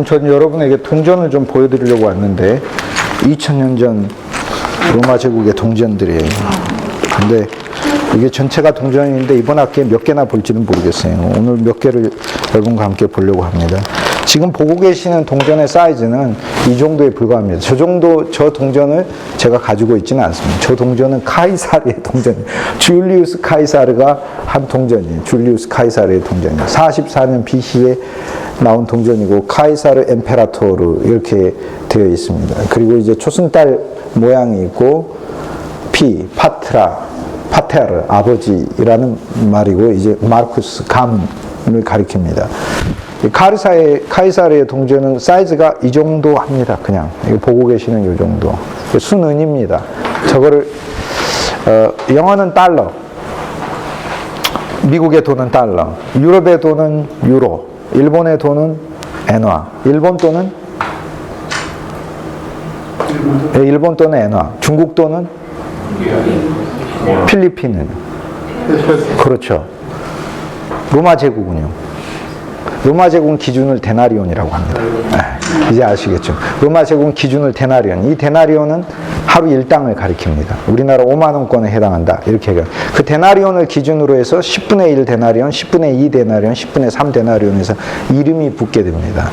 저는 여러분에게 동전을 좀 보여드리려고 왔는데 2000년 전 로마 제국의 동전들이에요. 근데 이게 전체가 동전인데 이번 학기에 몇 개나 볼지는 모르겠어요. 오늘 몇 개를 여러분과 함께 보려고 합니다. 지금 보고 계시는 동전의 사이즈는 이 정도에 불과합니다. 저 동전을 제가 가지고 있지는 않습니다. 저 동전은 카이사르의 동전이에요. 줄리우스 카이사르가 한 동전이에요. 줄리우스 카이사르의 동전이에요. 44년 BC에 나온 동전이고 카이사르 엠페라토르 이렇게 되어 있습니다. 그리고 이제 초승달 모양이 있고 파테르 아버지라는 말이고 이제 마르쿠스 감을 가리킵니다. 카이사르의 동전은 사이즈가 이 정도 합니다. 그냥 이거 보고 계시는 이 정도 순은입니다. 저거를 영어는 달러, 미국의 돈은 달러, 유럽의 돈은 유로, 일본의 돈은 엔화, 일본 돈은 엔화, 중국 돈은 필리핀은 그렇죠. 로마 제국은요. 로마 제국은 기준을 데나리온이라고 합니다. 이제 아시겠죠? 로마 제국은 기준을 데나리온. 이 데나리온은 하루 일당을 가리킵니다. 우리나라 5만 원권에 해당한다. 이렇게 해요. 그 데나리온을 기준으로 해서 10분의 1 데나리온, 10분의 2 데나리온, 10분의 3 데나리온에서 이름이 붙게 됩니다.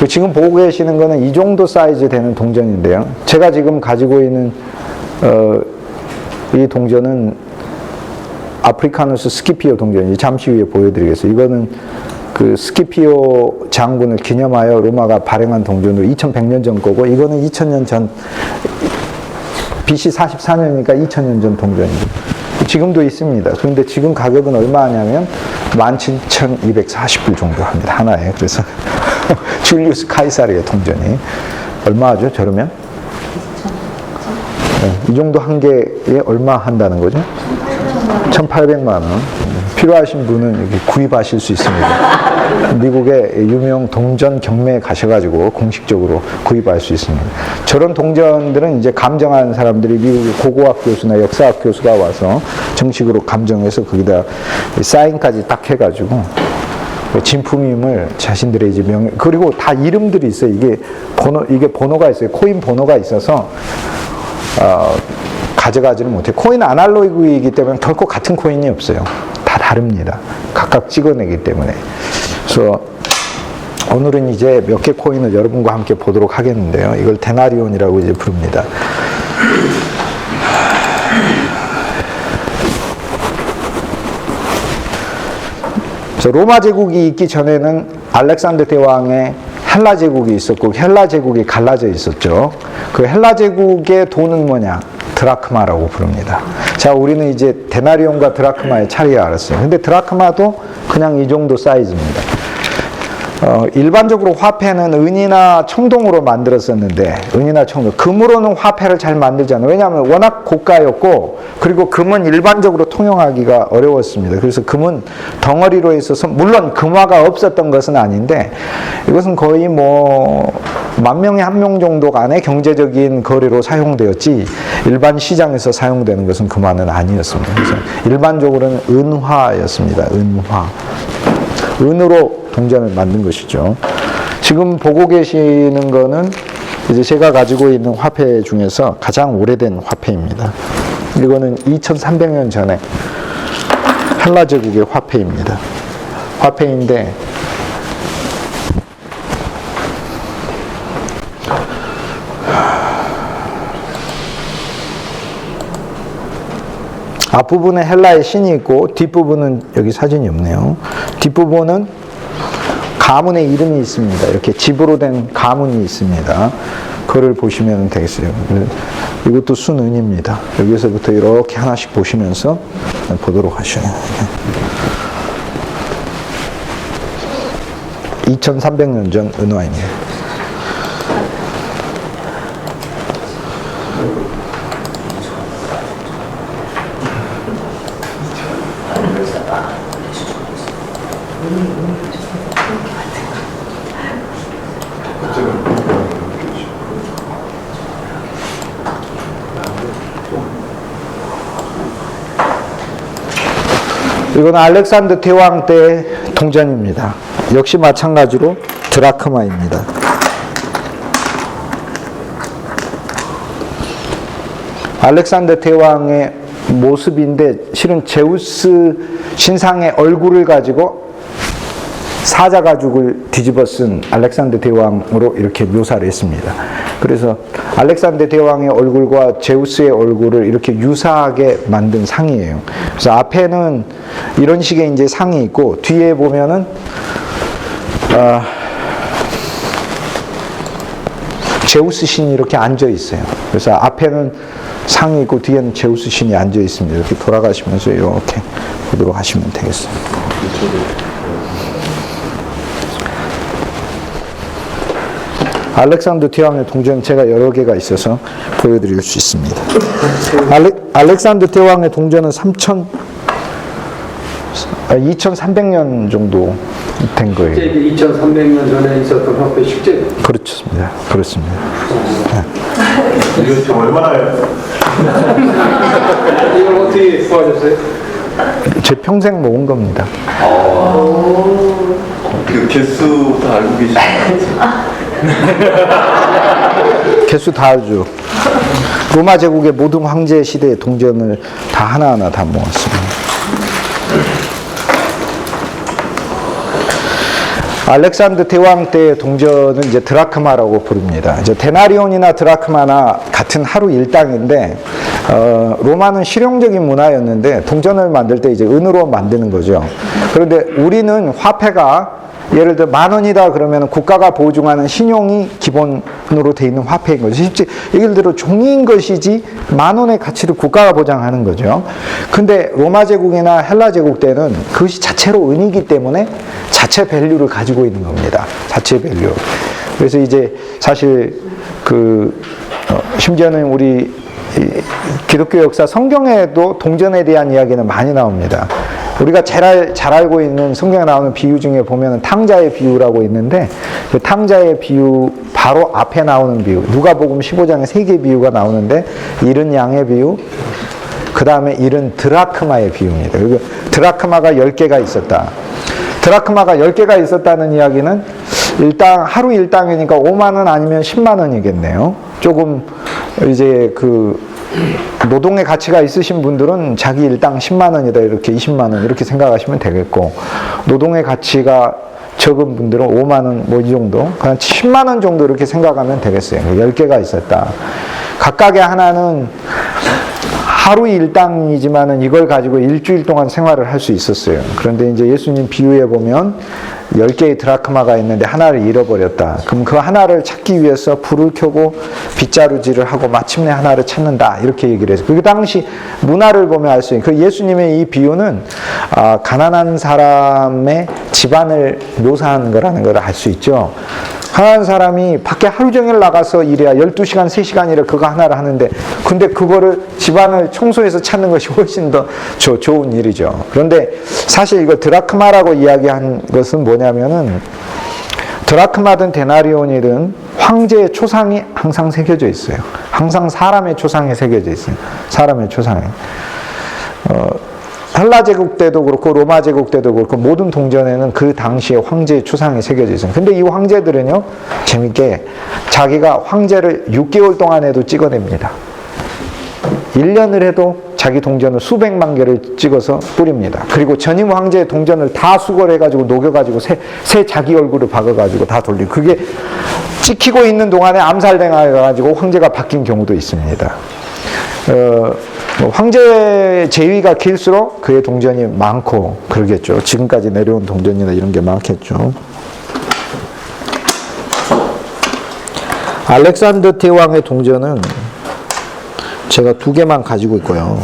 지금 보고 계시는 거는 이 정도 사이즈 되는 동전인데요. 제가 지금 가지고 있는 이 동전은 아프리카누스 스키피오 동전이 잠시 후에 보여드리겠습니다. 이거는 그 스키피오 장군을 기념하여 로마가 발행한 동전으로 2100년 전 거고, 이거는 2000년 전, BC 44년이니까 2000년 전 동전이죠. 지금도 있습니다. 그런데 지금 가격은 얼마 하냐면 17,240불 정도 합니다. 하나에. 그래서 줄리우스 카이사르의 동전이 얼마 하죠? 저러면? 이 정도 한 개에 얼마 한다는 거죠? 1,800만 원. 필요하신 분은 여기 구입하실 수 있습니다. 미국의 유명 동전 경매에 가셔가지고 공식적으로 구입할 수 있습니다. 저런 동전들은 이제 감정하는 사람들이 미국의 고고학 교수나 역사학 교수가 와서 정식으로 감정해서 거기다 사인까지 딱 해가지고 진품임을 자신들의 이제 그리고 다 이름들이 있어요. 이게 번호가 있어요. 코인 번호가 있어서 가져가지는 못해요. 코인 아날로그이기 때문에 결코 같은 코인이 없어요. 다 다릅니다. 각각 찍어내기 때문에. 그래서 오늘은 이제 몇 개 코인을 여러분과 함께 보도록 하겠는데요. 이걸 데나리온이라고 이제 부릅니다. 로마 제국이 있기 전에는 알렉산더 대왕의 헬라 제국이 있었고 헬라 제국이 갈라져 있었죠. 그 헬라 제국의 돈은 뭐냐? 드라크마라고 부릅니다. 자, 우리는 이제 데나리온과 드라크마의 차이를 알았어요. 근데 드라크마도 그냥 이 정도 사이즈입니다. 일반적으로 화폐는 은이나 청동으로 만들었었는데, 은이나 청동, 금으로는 화폐를 잘 만들지 않아요. 왜냐하면 워낙 고가였고, 그리고 금은 일반적으로 통용하기가 어려웠습니다. 그래서 금은 덩어리로 있어서, 물론 금화가 없었던 것은 아닌데, 이것은 거의 뭐, 10,000명에 1명 정도 간의 경제적인 거래로 사용되었지, 일반 시장에서 사용되는 것은 금화는 아니었습니다. 그래서 일반적으로는 은화였습니다. 은화. 은으로 동전을 만든 것이죠. 지금 보고 계시는 거는 이제 제가 가지고 있는 화폐 중에서 가장 오래된 화폐입니다. 이거는 2300년 전에 헬라 제국의 화폐입니다. 화폐인데 앞부분에 헬라의 신이 있고 뒷부분은 여기 사진이 없네요. 뒷부분은 가문의 이름이 있습니다. 이렇게 집으로 된 가문이 있습니다. 그걸 보시면 되겠어요. 이것도 순은입니다. 여기서부터 이렇게 하나씩 보시면서 보도록 하셔요. 2300년 전 은화입니다. 이건 알렉산더 대왕 때 동전입니다. 역시 마찬가지로 드라크마입니다. 알렉산더 대왕의 모습인데 실은 제우스 신상의 얼굴을 가지고 사자 가죽을 뒤집어 쓴 알렉산더 대왕으로 이렇게 묘사를 했습니다. 그래서 알렉산더 대왕의 얼굴과 제우스의 얼굴을 이렇게 유사하게 만든 상이에요. 그래서 앞에는 이런 식의 이제 상이 있고 뒤에 보면은 제우스 신이 이렇게 앉아 있어요. 그래서 앞에는 상이 있고 뒤에는 제우스 신이 앉아 있습니다. 이렇게 돌아가시면서 이렇게 보도록 하시면 되겠습니다. 알렉산더 대왕의 동전 제가 여러 개가 있어서 보여드릴 수 있습니다. 알렉산더 대왕의 동전은 2300년 정도 된 거예요. 2300년 전에 있었던 화폐 실제. 그렇습니다. 그렇습니다. 이거 지금 얼마나요? 이걸 어떻게 구하셨어요? 제 평생 모은 겁니다. 그 개수 다 알고 계시나요? 개수 다 알죠. 로마 제국의 모든 황제 시대의 동전을 다 하나하나 다 모았습니다. 알렉산더 대왕 때의 동전은 이제 드라크마라고 부릅니다. 이제 데나리온이나 드라크마나 같은 하루 일당인데, 로마는 실용적인 문화였는데, 동전을 만들 때 이제 은으로 만드는 거죠. 그런데 우리는 화폐가 예를 들어 10,000원이다 그러면 국가가 보증하는 신용이 기본으로 돼 있는 화폐인 거죠. 쉽지 예를 들어 종이인 것이지 10,000원의 가치를 국가가 보장하는 거죠. 근데 로마 제국이나 헬라 제국 때는 그것이 자체로 은이기 때문에 자체 밸류를 가지고 있는 겁니다. 자체 밸류. 그래서 이제 사실 심지어는 우리 기독교 역사 성경에도 동전에 대한 이야기는 많이 나옵니다. 우리가 잘 알고 있는 성경에 나오는 비유 중에 보면 탕자의 비유라고 있는데 그 탕자의 비유 바로 앞에 나오는 비유, 누가복음 15장에 3개의 비유가 나오는데 잃은 양의 비유, 그 다음에 잃은 드라크마의 비유입니다. 그리고 드라크마가 10개가 있었다. 드라크마가 10개가 있었다는 이야기는 하루 일당이니까 5만 원 아니면 10만 원이겠네요. 조금 이제 노동의 가치가 있으신 분들은 자기 일당 10만 원이다 이렇게 20만 원 이렇게 생각하시면 되겠고, 노동의 가치가 적은 분들은 5만 원 뭐 이 정도, 그냥 10만 원 정도 이렇게 생각하면 되겠어요. 10개가 있었다. 각각의 하나는 하루 일당이지만은 이걸 가지고 일주일 동안 생활을 할 수 있었어요. 그런데 이제 예수님 비유에 보면 10개의 드라크마가 있는데 하나를 잃어버렸다. 그럼 그 하나를 찾기 위해서 불을 켜고 빗자루질을 하고 마침내 하나를 찾는다. 이렇게 얘기를 해서 그 당시 문화를 보면 알 수 있는, 그 예수님의 이 비유는 가난한 사람의 집안을 묘사한 거라는 걸 알 수 있죠. 가난한 사람이 밖에 하루 종일 나가서 일해야 12시간, 3시간이라 그거 하나를 하는데, 근데 그거를 집안을 청소해서 찾는 것이 훨씬 더 좋은 일이죠. 그런데 사실 이거 드라크마라고 이야기한 것은 뭐냐면은, 드라크마든 데나리온이든 황제의 초상이 항상 새겨져 있어요. 항상 사람의 초상이 새겨져 있어요. 사람의 초상이. 헬라 제국 때도 그렇고 로마 제국 때도 그렇고 모든 동전에는 그 당시에 황제의 초상이 새겨져 있어요. 근데 이 황제들은요, 재밌게 자기가 황제를 6개월 동안 해도 찍어냅니다. 1년을 해도 자기 동전을 수백만 개를 찍어서 뿌립니다. 그리고 전임 황제의 동전을 다 수거를 해가지고 녹여가지고 새 자기 얼굴을 박아가지고 다 돌리고, 그게 찍히고 있는 동안에 암살당해가지고 황제가 바뀐 경우도 있습니다. 황제의 제위가 길수록 그의 동전이 많고 그러겠죠. 지금까지 내려온 동전이나 이런 게 많겠죠. 알렉산더 대왕의 동전은 제가 2개만 가지고 있고요.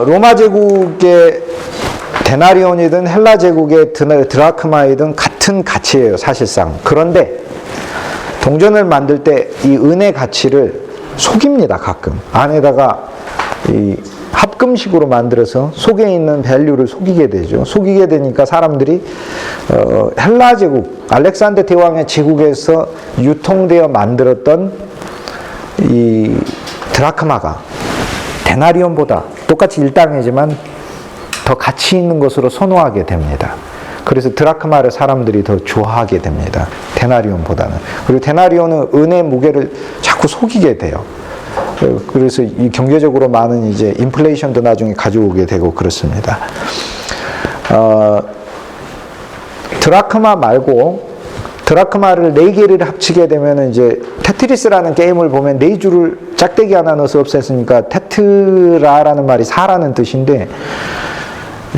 로마 제국의 데나리온이든 헬라 제국의 드라크마이든 같은 가치예요, 사실상. 그런데 동전을 만들 때 이 은의 가치를 속입니다, 가끔. 안에다가 이 합금식으로 만들어서 속에 있는 밸류를 속이게 되죠. 속이게 되니까 사람들이 헬라 제국, 알렉산더 대왕의 제국에서 유통되어 만들었던 이 드라크마가 데나리온보다 똑같이 일당이지만 더 가치 있는 것으로 선호하게 됩니다. 그래서 드라크마를 사람들이 더 좋아하게 됩니다, 데나리온보다는. 그리고 데나리온은 은의 무게를 자꾸 속이게 돼요. 그래서 이 경제적으로 많은 이제 인플레이션도 나중에 가져오게 되고 그렇습니다. 드라크마 말고 드라크마를 4개를 합치게 되면 이제 테트리스라는 게임을 보면 4줄을 짝대기 하나 넣어서 없앴으니까 테트라라는 말이 4라는 뜻인데,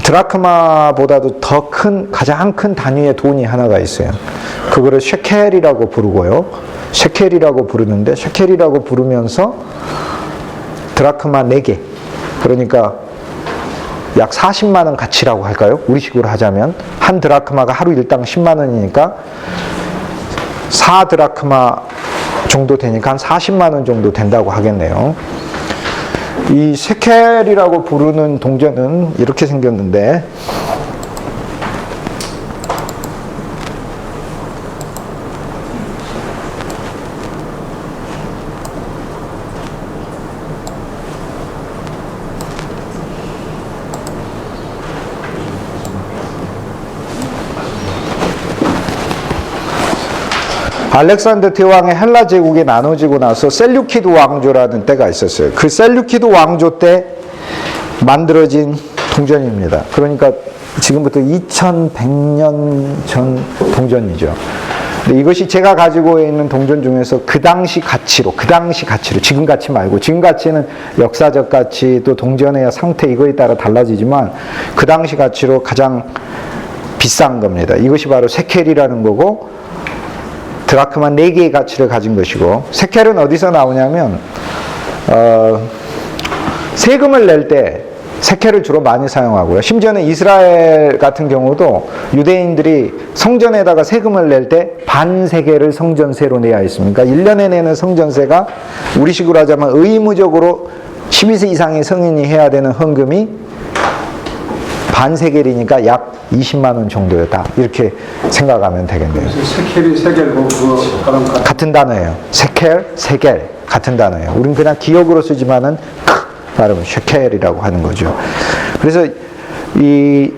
드라크마보다도 더 큰, 가장 큰 단위의 돈이 하나가 있어요. 그거를 셰켈이라고 부르고요. 셰켈이라고 부르는데, 셰켈이라고 부르면서 드라크마 4개. 그러니까 약 40만 원 가치라고 할까요? 우리식으로 하자면. 한 드라크마가 하루 일당 10만 원이니까 4드라크마 정도 되니까 한 40만 원 정도 된다고 하겠네요. 이 셰켈이라고 부르는 동전은 이렇게 생겼는데, 알렉산더 대왕의 헬라 제국이 나눠지고 나서 셀류키드 왕조라는 때가 있었어요. 그 셀류키드 왕조 때 만들어진 동전입니다. 그러니까 지금부터 2100년 전 동전이죠. 근데 이것이 제가 가지고 있는 동전 중에서 그 당시 가치로, 지금 가치 말고, 지금 가치는 역사적 가치, 또 동전의 상태 이거에 따라 달라지지만 그 당시 가치로 가장 비싼 겁니다. 이것이 바로 세켈이라는 거고, 드라크마 4개의 가치를 가진 것이고, 세켈은 어디서 나오냐면 세금을 낼 때 세켈을 주로 많이 사용하고요. 심지어는 이스라엘 같은 경우도 유대인들이 성전에다가 세금을 낼 때 반세겔을 성전세로 내야 했습니다. 그러니까 1년에 내는 성전세가 우리식으로 하자면 의무적으로 12세 이상의 성인이 해야 되는 헌금이 반세겔이니까 약 20만 원 정도였다. 이렇게 생각하면 되겠네요. 세켈이 세겔고 그거랑 같은 단어예요. 세켈, 세겔 같은 단어예요. 우린 그냥 기억으로 쓰지만은 발음은 쉐켈이라고 하는 거죠. 그래서 이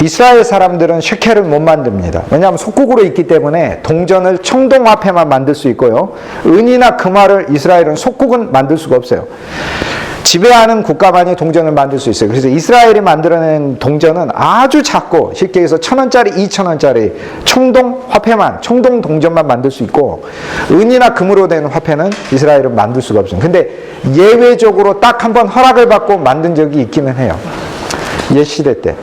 이스라엘 사람들은 쉐켈을 못 만듭니다. 왜냐하면 속국으로 있기 때문에 동전을 청동화폐만 만들 수 있고요. 은이나 금화를 이스라엘은 속국은 만들 수가 없어요. 지배하는 국가만이 동전을 만들 수 있어요. 그래서 이스라엘이 만들어낸 동전은 아주 작고 쉽게 해서 1,000원짜리, 2,000원짜리 청동 화폐만, 청동 동전만 만들 수 있고 은이나 금으로 된 화폐는 이스라엘은 만들 수가 없어요. 근데 예외적으로 딱 한 번 허락을 받고 만든 적이 있기는 해요. 옛 시대 때.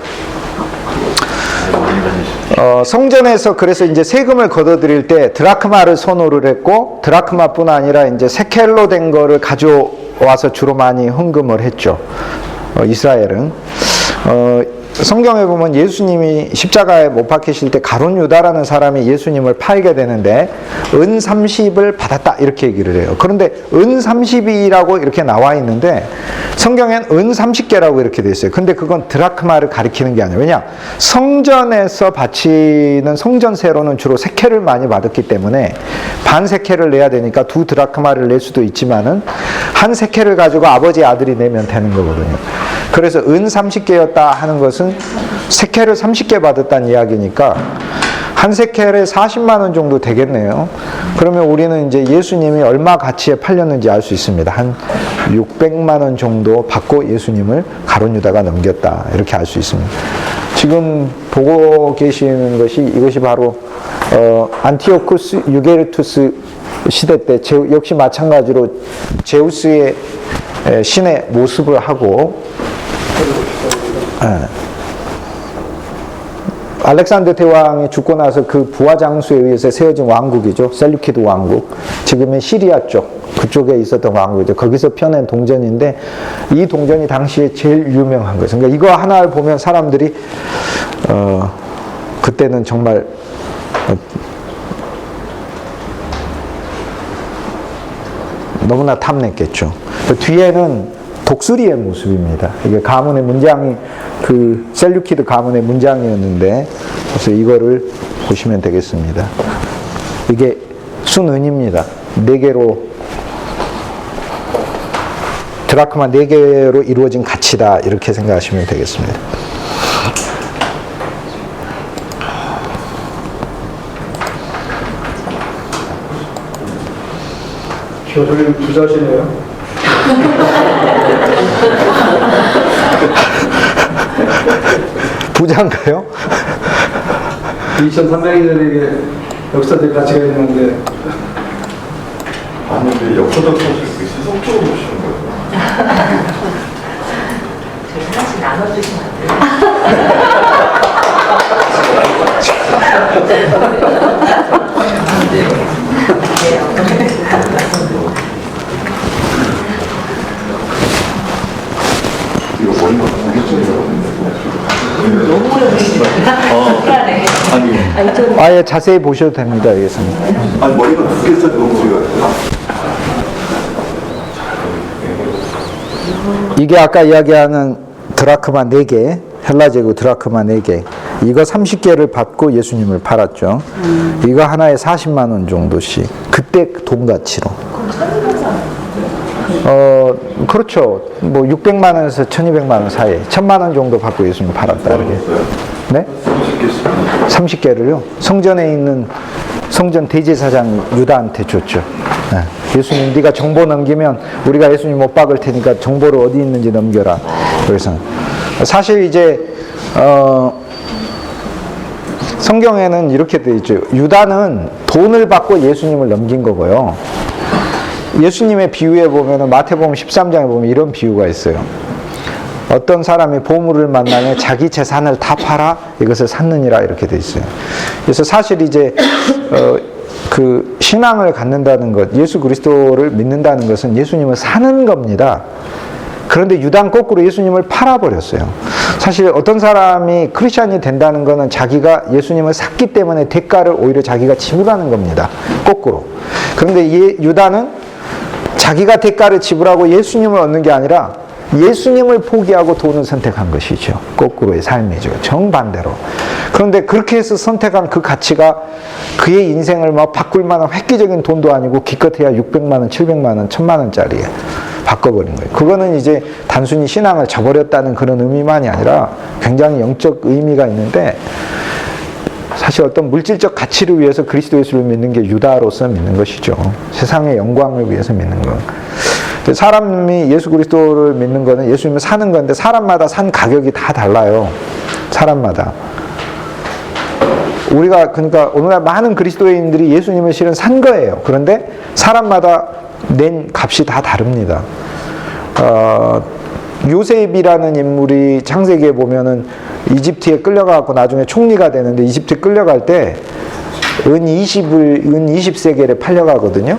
성전에서 그래서 이제 세금을 걷어들일 때 드라크마를 선호를 했고 드라크마뿐 아니라 이제 세켈로 된 거를 가져와서 주로 많이 헌금을 했죠. 이스라엘은. 성경에 보면 예수님이 십자가에 못 박히실 때 가룟 유다라는 사람이 예수님을 팔게 되는데 은 30을 받았다 이렇게 얘기를 해요. 그런데 은 30이라고 이렇게 나와 있는데 성경엔 은 30개라고 이렇게 돼 있어요. 근데 그건 드라크마를 가리키는 게 아니에요. 왜냐? 성전에서 바치는 성전세로는 주로 세켈을 많이 받았기 때문에 반 세켈을 내야 되니까 2 드라크마를 낼 수도 있지만은 한 세켈을 가지고 아버지 아들이 내면 되는 거거든요. 그래서 은 30개였다 하는 것은 세켈을 30개 받았다는 이야기니까 한 세켈에 40만 원 정도 되겠네요. 그러면 우리는 이제 예수님이 얼마 가치에 팔렸는지 알 수 있습니다. 한 600만 원 정도 받고 예수님을 가룟 유다가 넘겼다. 이렇게 알 수 있습니다. 지금 보고 계시는 것이 이것이 바로 안티오쿠스 유게르투스 시대 때 역시 마찬가지로 제우스의 신의 모습을 하고 알렉산더 대왕이 죽고 나서 그 부하 장수에 의해서 세워진 왕국이죠. 셀루키드 왕국. 지금의 시리아 쪽 그쪽에 있었던 왕국이죠. 거기서 펴낸 동전인데 이 동전이 당시에 제일 유명한 거죠. 그러니까 이거 하나를 보면 사람들이 그때는 정말 너무나 탐냈겠죠. 그 뒤에는 독수리의 모습입니다. 이게 가문의 문장이 그 셀루키드 가문의 문장이었는데 그래서 이거를 보시면 되겠습니다. 이게 순은입니다. 4개로 드라크마 4개로 이루어진 가치다 이렇게 생각하시면 되겠습니다. 교수님 부자시네요. 부자인가요? 2,300년의 역사적 가치가 있는데 아니 왜 역사적 사실 세속적으로 보시는 거예요? 저희 하나씩 나눠주시면 안 이거 머리가 무게중이라고 너무 오래 걸리시네. 아니 아예 자세히 보셔도 됩니다. 여기서는. 아니 머리가 무게서 너무 소리가 이게 아까 이야기하는 드라크마 4개, 헬라제고 드라크마 4개. 이거 30개를 받고 예수님을 팔았죠. 이거 하나에 40만 원 정도씩. 그때 돈 가치로. 그렇죠. 뭐 600만 원에서 1200만 원 사이. 1000만 원 정도 받고 예수님을 팔았다. 이렇게. 네? 30개를요. 성전에 있는 성전 대제사장 유다한테 줬죠. 네. 예수님 네가 정보 넘기면 우리가 예수님 못 박을 테니까 정보를 어디 있는지 넘겨라. 그래서 사실 이제 성경에는 이렇게 되어 있죠. 유다는 돈을 받고 예수님을 넘긴 거고요. 예수님의 비유에 보면 마태복음 13장에 보면 이런 비유가 있어요. 어떤 사람이 보물을 만나면 자기 재산을 다 팔아 이것을 샀느니라 이렇게 되어 있어요. 그래서 사실 이제 그 신앙을 갖는다는 것, 예수 그리스도를 믿는다는 것은 예수님을 사는 겁니다. 그런데 유다는 거꾸로 예수님을 팔아버렸어요. 사실 어떤 사람이 크리스찬이 된다는 것은 자기가 예수님을 샀기 때문에 대가를 오히려 자기가 지불하는 겁니다. 거꾸로. 그런데 유다는 자기가 대가를 지불하고 예수님을 얻는 게 아니라 예수님을 포기하고 돈을 선택한 것이죠. 거꾸로의 삶이죠. 정반대로. 그런데 그렇게 해서 선택한 그 가치가 그의 인생을 막 바꿀 만한 획기적인 돈도 아니고 기껏해야 600만 원, 700만 원, 1000만 원짜리에 바꿔버린 거예요. 그거는 이제 단순히 신앙을 저버렸다는 그런 의미만이 아니라 굉장히 영적 의미가 있는데, 사실 어떤 물질적 가치를 위해서 그리스도 예수를 믿는 게 유다로서 믿는 것이죠. 세상의 영광을 위해서 믿는 거. 사람이 예수 그리스도를 믿는 거는 예수님을 사는 건데, 사람마다 산 가격이 다 달라요. 사람마다. 우리가 그러니까 오늘날 많은 그리스도인들이 예수님을 실은 산 거예요. 그런데 사람마다 낸 값이 다 다릅니다. 요셉이라는 인물이 창세기에 보면은 이집트에 끌려가고 나중에 총리가 되는데, 이집트에 끌려갈 때 은 20세겔에 팔려가거든요.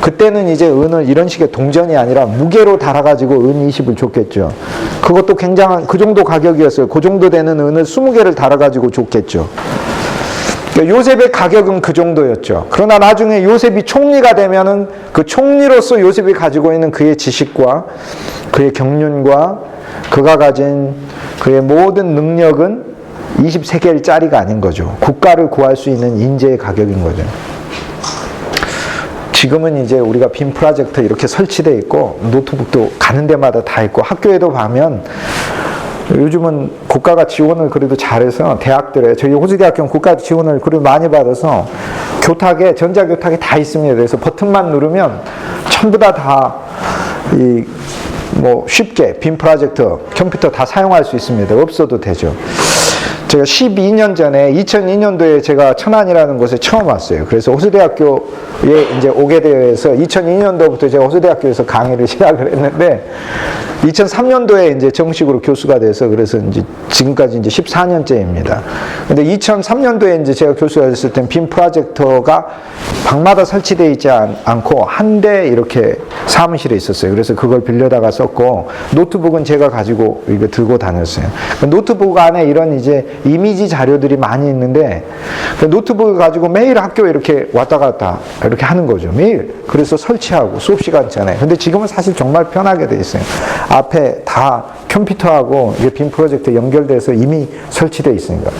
그때는 이제 은을 이런 식의 동전이 아니라 무게로 달아가지고 은 20을 줬겠죠. 그것도 굉장한 그 정도 가격이었어요. 그 정도 되는 은을 20개를 달아가지고 줬겠죠. 요셉의 가격은 그 정도였죠. 그러나 나중에 요셉이 총리가 되면은 그 총리로서 요셉이 가지고 있는 그의 지식과 그의 경륜과 그가 가진 그의 모든 능력은 20세겔짜리가 아닌 거죠. 국가를 구할 수 있는 인재의 가격인 거죠. 지금은 이제 우리가 빔 프로젝터 이렇게 설치되어 있고, 노트북도 가는 데마다 다 있고, 학교에도 가면 요즘은 국가가 지원을 그래도 잘해서 대학들에, 저희 호주대학교는 국가 지원을 그래도 많이 받아서 교탁에, 전자교탁에 다 있습니다. 그래서 버튼만 누르면 전부 다 쉽게 빔 프로젝터 컴퓨터 다 사용할 수 있습니다. 없어도 되죠. 제가 12년 전에 2002년도에 제가 천안이라는 곳에 처음 왔어요. 그래서 호수대학교에 이제 오게 되어서 2002년도부터 제가 호수대학교에서 강의를 시작을 했는데, 2003년도에 이제 정식으로 교수가 돼서, 그래서 이제 지금까지 이제 14년째입니다. 근데 2003년도에 이제 제가 교수가 됐을 땐 빔 프로젝터가 방마다 설치되어 있지 않고 한 대 이렇게 사무실에 있었어요. 그래서 그걸 빌려다가 썼고, 노트북은 제가 가지고 이거 들고 다녔어요. 노트북 안에 이런 이제 이미지 자료들이 많이 있는데, 그 노트북을 가지고 매일 학교에 이렇게 왔다 갔다 이렇게 하는 거죠. 매일. 그래서 설치하고 수업 시간 전에. 근데 지금은 사실 정말 편하게 돼 있어요. 앞에 다 컴퓨터하고 이게 빔 프로젝트 연결돼서 이미 설치되어 있으니까.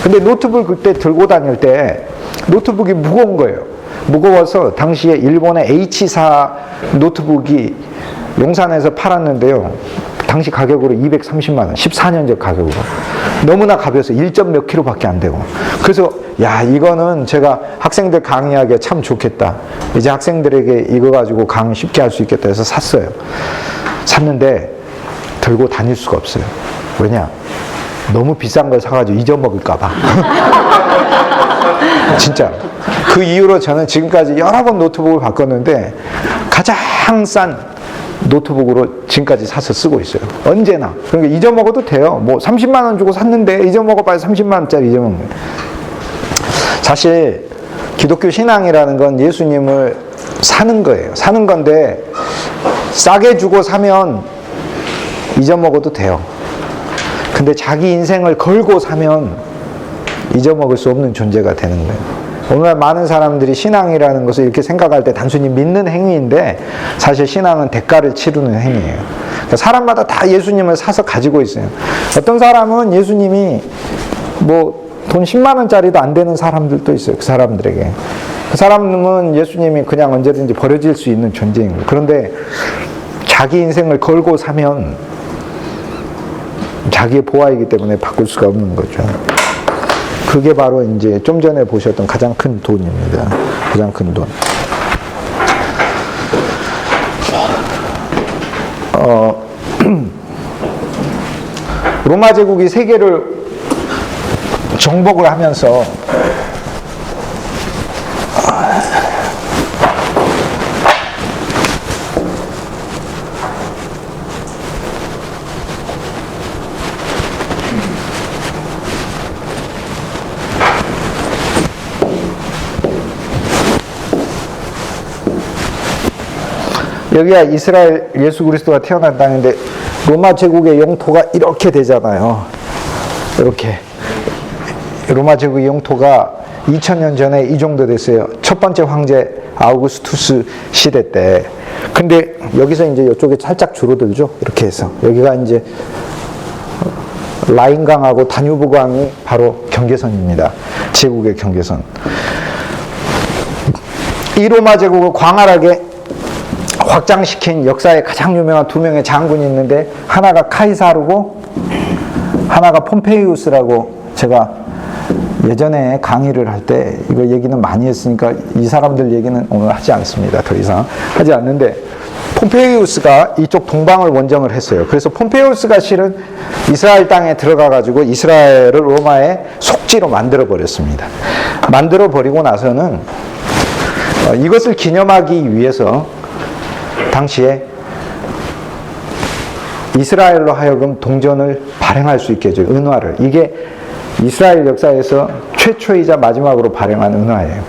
근데 노트북을 그때 들고 다닐 때 노트북이 무거운 거예요. 무거워서 당시에 일본의 H사 노트북이 용산에서 팔았는데요. 당시 가격으로 230만 원, 14년 전 가격으로. 너무나 가벼워서 1점 몇 킬로밖에 안 되고. 그래서 야, 이거는 제가 학생들 강의하기에 참 좋겠다. 이제 학생들에게 이거 가지고 강의 쉽게 할 수 있겠다 해서 샀어요. 샀는데 들고 다닐 수가 없어요. 왜냐? 너무 비싼 걸 사가지고 잊어먹을까 봐. 진짜. 그 이후로 저는 지금까지 여러 번 노트북을 바꿨는데 가장 싼 노트북으로 지금까지 사서 쓰고 있어요. 언제나. 그러니까 잊어먹어도 돼요. 뭐 30만 원 주고 샀는데 잊어먹어봐야 30만 원짜리 잊어먹는 거예요. 사실 기독교 신앙이라는 건 예수님을 사는 거예요. 사는 건데 싸게 주고 사면 잊어먹어도 돼요. 근데 자기 인생을 걸고 사면 잊어먹을 수 없는 존재가 되는 거예요. 오늘날 많은 사람들이 신앙이라는 것을 이렇게 생각할 때 단순히 믿는 행위인데, 사실 신앙은 대가를 치르는 행위예요. 그러니까 사람마다 다 예수님을 사서 가지고 있어요. 어떤 사람은 예수님이 뭐 돈 10만 원짜리도 안 되는 사람들도 있어요. 그 사람들에게. 그 사람은 예수님이 그냥 언제든지 버려질 수 있는 존재인 거예요. 그런데 자기 인생을 걸고 사면 자기의 보화이기 때문에 바꿀 수가 없는 거죠. 그게 바로 이제 좀 전에 보셨던 가장 큰 돈입니다. 가장 큰 돈. 로마 제국이 세계를 정복을 하면서 여기가 이스라엘 예수 그리스도가 태어난 땅인데, 로마 제국의 영토가 이렇게 되잖아요. 이렇게. 로마 제국의 영토가 2000년 전에 이 정도 됐어요. 첫 번째 황제 아우구스투스 시대 때. 근데 여기서 이제 이쪽에 살짝 줄어들죠. 이렇게 해서 여기가 이제 라인강하고 다뉴브강이 바로 경계선입니다. 제국의 경계선. 이 로마 제국을 광활하게 확장시킨 역사에 가장 유명한 두 명의 장군이 있는데, 하나가 카이사르고 하나가 폼페이우스라고, 제가 예전에 강의를 할 때 이거 얘기는 많이 했으니까 이 사람들 얘기는 오늘 하지 않습니다. 더 이상 하지 않는데, 폼페이우스가 이쪽 동방을 원정을 했어요. 그래서 폼페이우스가 실은 이스라엘 땅에 들어가 가지고 이스라엘을 로마의 속지로 만들어 버렸습니다. 만들어 버리고 나서는 이것을 기념하기 위해서 당시에 이스라엘로 하여금 동전을 발행할 수 있게 해줘요. 은화를. 이게 이스라엘 역사에서 최초이자 마지막으로 발행한 은화예요.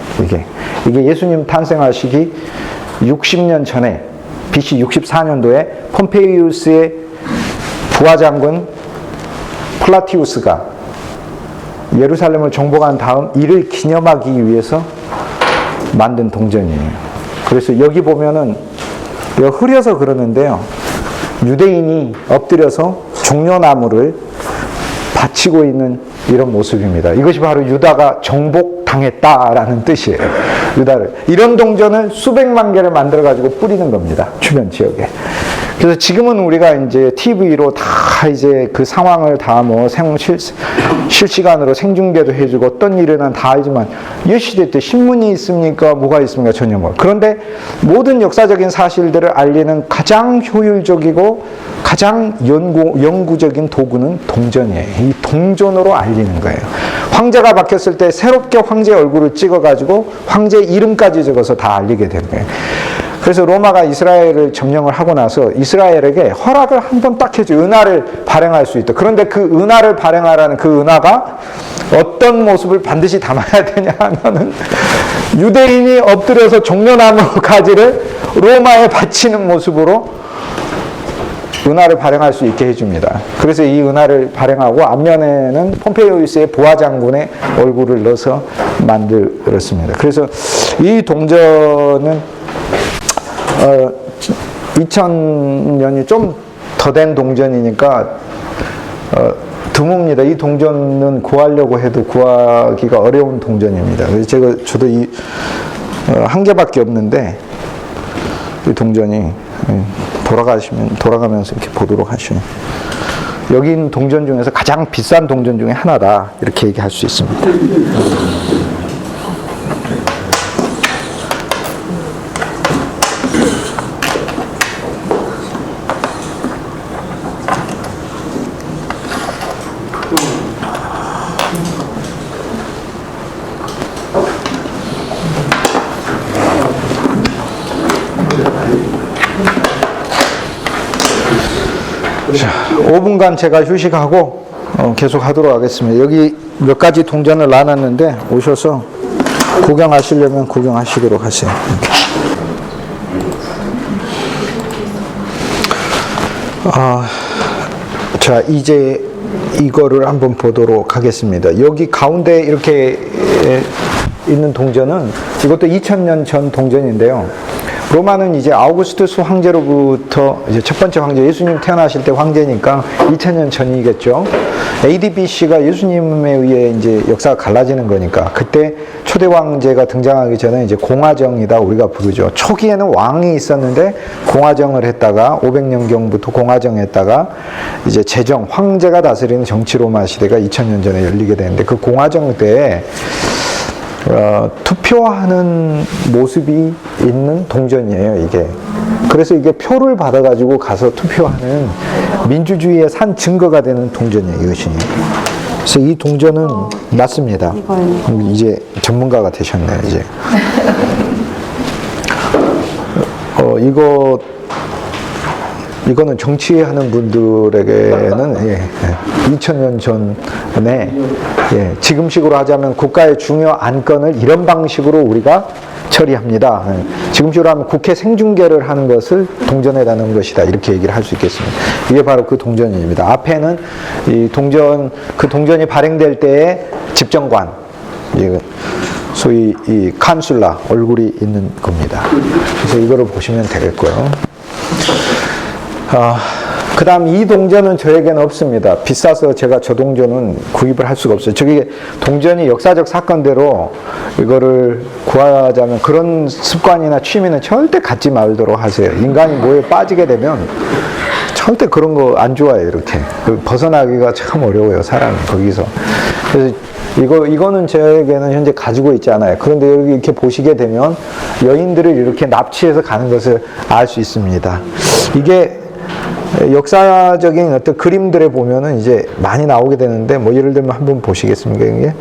이게 예수님 탄생하시기 60년 전에 BC 64년도에 폼페이우스의 부하장군 플라티우스가 예루살렘을 정복한 다음 이를 기념하기 위해서 만든 동전이에요. 그래서 여기 보면은 흐려서 그러는데요, 유대인이 엎드려서 종려나무를 바치고 있는 이런 모습입니다. 이것이 바로 유다가 정복당했다라는 뜻이에요. 유다를. 이런 동전을 수백만 개를 만들어 가지고 뿌리는 겁니다. 주변 지역에. 그래서 지금은 우리가 이제 TV로 다 이제 그 상황을 다 뭐 실시간으로 생중계도 해주고 어떤 일이나 다 알지만, 이 시대 때 신문이 있습니까? 뭐가 있습니까? 전혀 뭐. 그런데 모든 역사적인 사실들을 알리는 가장 효율적이고 가장 영구적인 도구는 동전이에요. 이 동전으로 알리는 거예요. 황제가 바뀌었을 때 새롭게 황제 얼굴을 찍어가지고 황제 이름까지 적어서 다 알리게 된 거예요. 그래서 로마가 이스라엘을 점령을 하고 나서 이스라엘에게 허락을 한 번 딱 해줘. 은화를 발행할 수 있다. 그런데 그 은화를 발행하라는 그 은화가 어떤 모습을 반드시 담아야 되냐 하면은, 유대인이 엎드려서 종려나무 가지를 로마에 바치는 모습으로 은화를 발행할 수 있게 해줍니다. 그래서 이 은화를 발행하고 앞면에는 폼페이우스의 부하장군의 얼굴을 넣어서 만들었습니다. 그래서 이 동전은 2000년이 좀 더 된 동전이니까 드뭅니다. 이 동전은 구하려고 해도 구하기가 어려운 동전입니다. 그래서 저도 한 개밖에 없는데, 이 동전이 돌아가면서 이렇게 보도록 하시면, 여기 있는 동전 중에서 가장 비싼 동전 중에 하나다, 이렇게 얘기할 수 있습니다. 자, 5분간 제가 휴식하고 계속 하도록 하겠습니다. 여기 몇 가지 동전을 놔놨는데 오셔서 구경하시려면 구경하시도록 하세요. 자, 이제 이거를 한번 보도록 하겠습니다. 여기 가운데 이렇게 있는 동전은, 이것도 2000년 전 동전인데요. 로마는 이제 아우구스투스 황제로부터, 이제 첫 번째 황제, 예수님 태어나실 때 황제니까 2000년 전이겠죠. AD BC가 예수님에 의해 이제 역사가 갈라지는 거니까, 그때 초대 황제가 등장하기 전에 이제 공화정이다 우리가 부르죠. 초기에는 왕이 있었는데 공화정을 했다가 500년경부터 공화정했다가 이제 제정, 황제가 다스리는 정치 로마 시대가 2000년 전에 열리게 되는데, 그 공화정 때 투표하는 모습이 있는 동전이에요, 이게. 그래서 이게 표를 받아가지고 가서 투표하는 민주주의의 산 증거가 되는 동전이에요, 이것이. 그래서 이 동전은 낫습니다. 이제 전문가가 되셨네요, 이제. 이거는 정치하는 분들에게는 2000년 전에 지금식으로 하자면 국가의 중요 안건을 이런 방식으로 우리가 처리합니다. 지금식으로 하면 국회 생중계를 하는 것을 동전에 담는 것이다, 이렇게 얘기를 할 수 있겠습니다. 이게 바로 그 동전입니다. 앞에는 이 동전, 그 동전이 발행될 때의 집정관, 소위 이 칸슐라 얼굴이 있는 겁니다. 그래서 이거를 보시면 되겠고요. 그 다음 이 동전은 저에게는 없습니다. 비싸서 제가 저 동전은 구입을 할 수가 없어요. 저기 동전이 역사적 사건대로 이거를 구하자면 그런 습관이나 취미는 절대 갖지 말도록 하세요. 인간이 뭐에 빠지게 되면 절대 그런 거 안 좋아해요. 이렇게 벗어나기가 참 어려워요. 사람이 거기서. 그래서 이거는 저에게는 현재 가지고 있지 않아요. 그런데 여기 이렇게 보시게 되면 여인들을 이렇게 납치해서 가는 것을 알 수 있습니다. 이게 역사적인 어떤 그림들에 보면은 이제 많이 나오게 되는데, 뭐 예를 들면 한번 보시겠습니까? 이게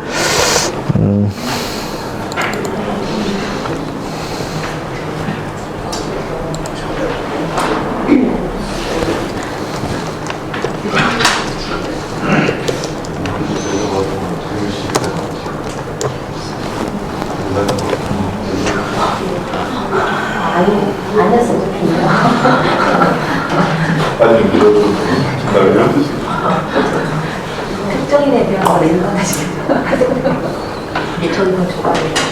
앉았으면 좋겠네요. 아니, 이런 이런 뜻이 특정인에 대한 거를 일반화시켜서 저 이건 좋아해요.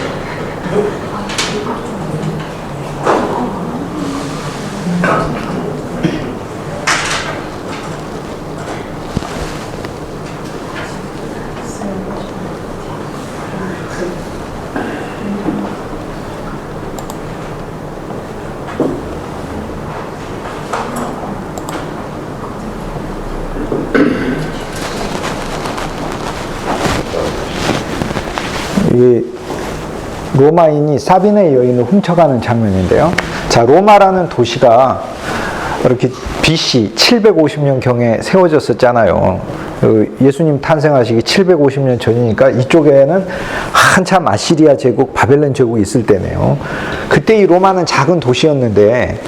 이 로마인이 사비네 여인을 훔쳐가는 장면인데요. 자, 로마라는 도시가 이렇게 BC 750년경에 세워졌었잖아요. 예수님 탄생하시기 750년 전이니까 이쪽에는 한참 아시리아 제국, 바벨론 제국이 있을 때네요. 그때 이 로마는 작은 도시였는데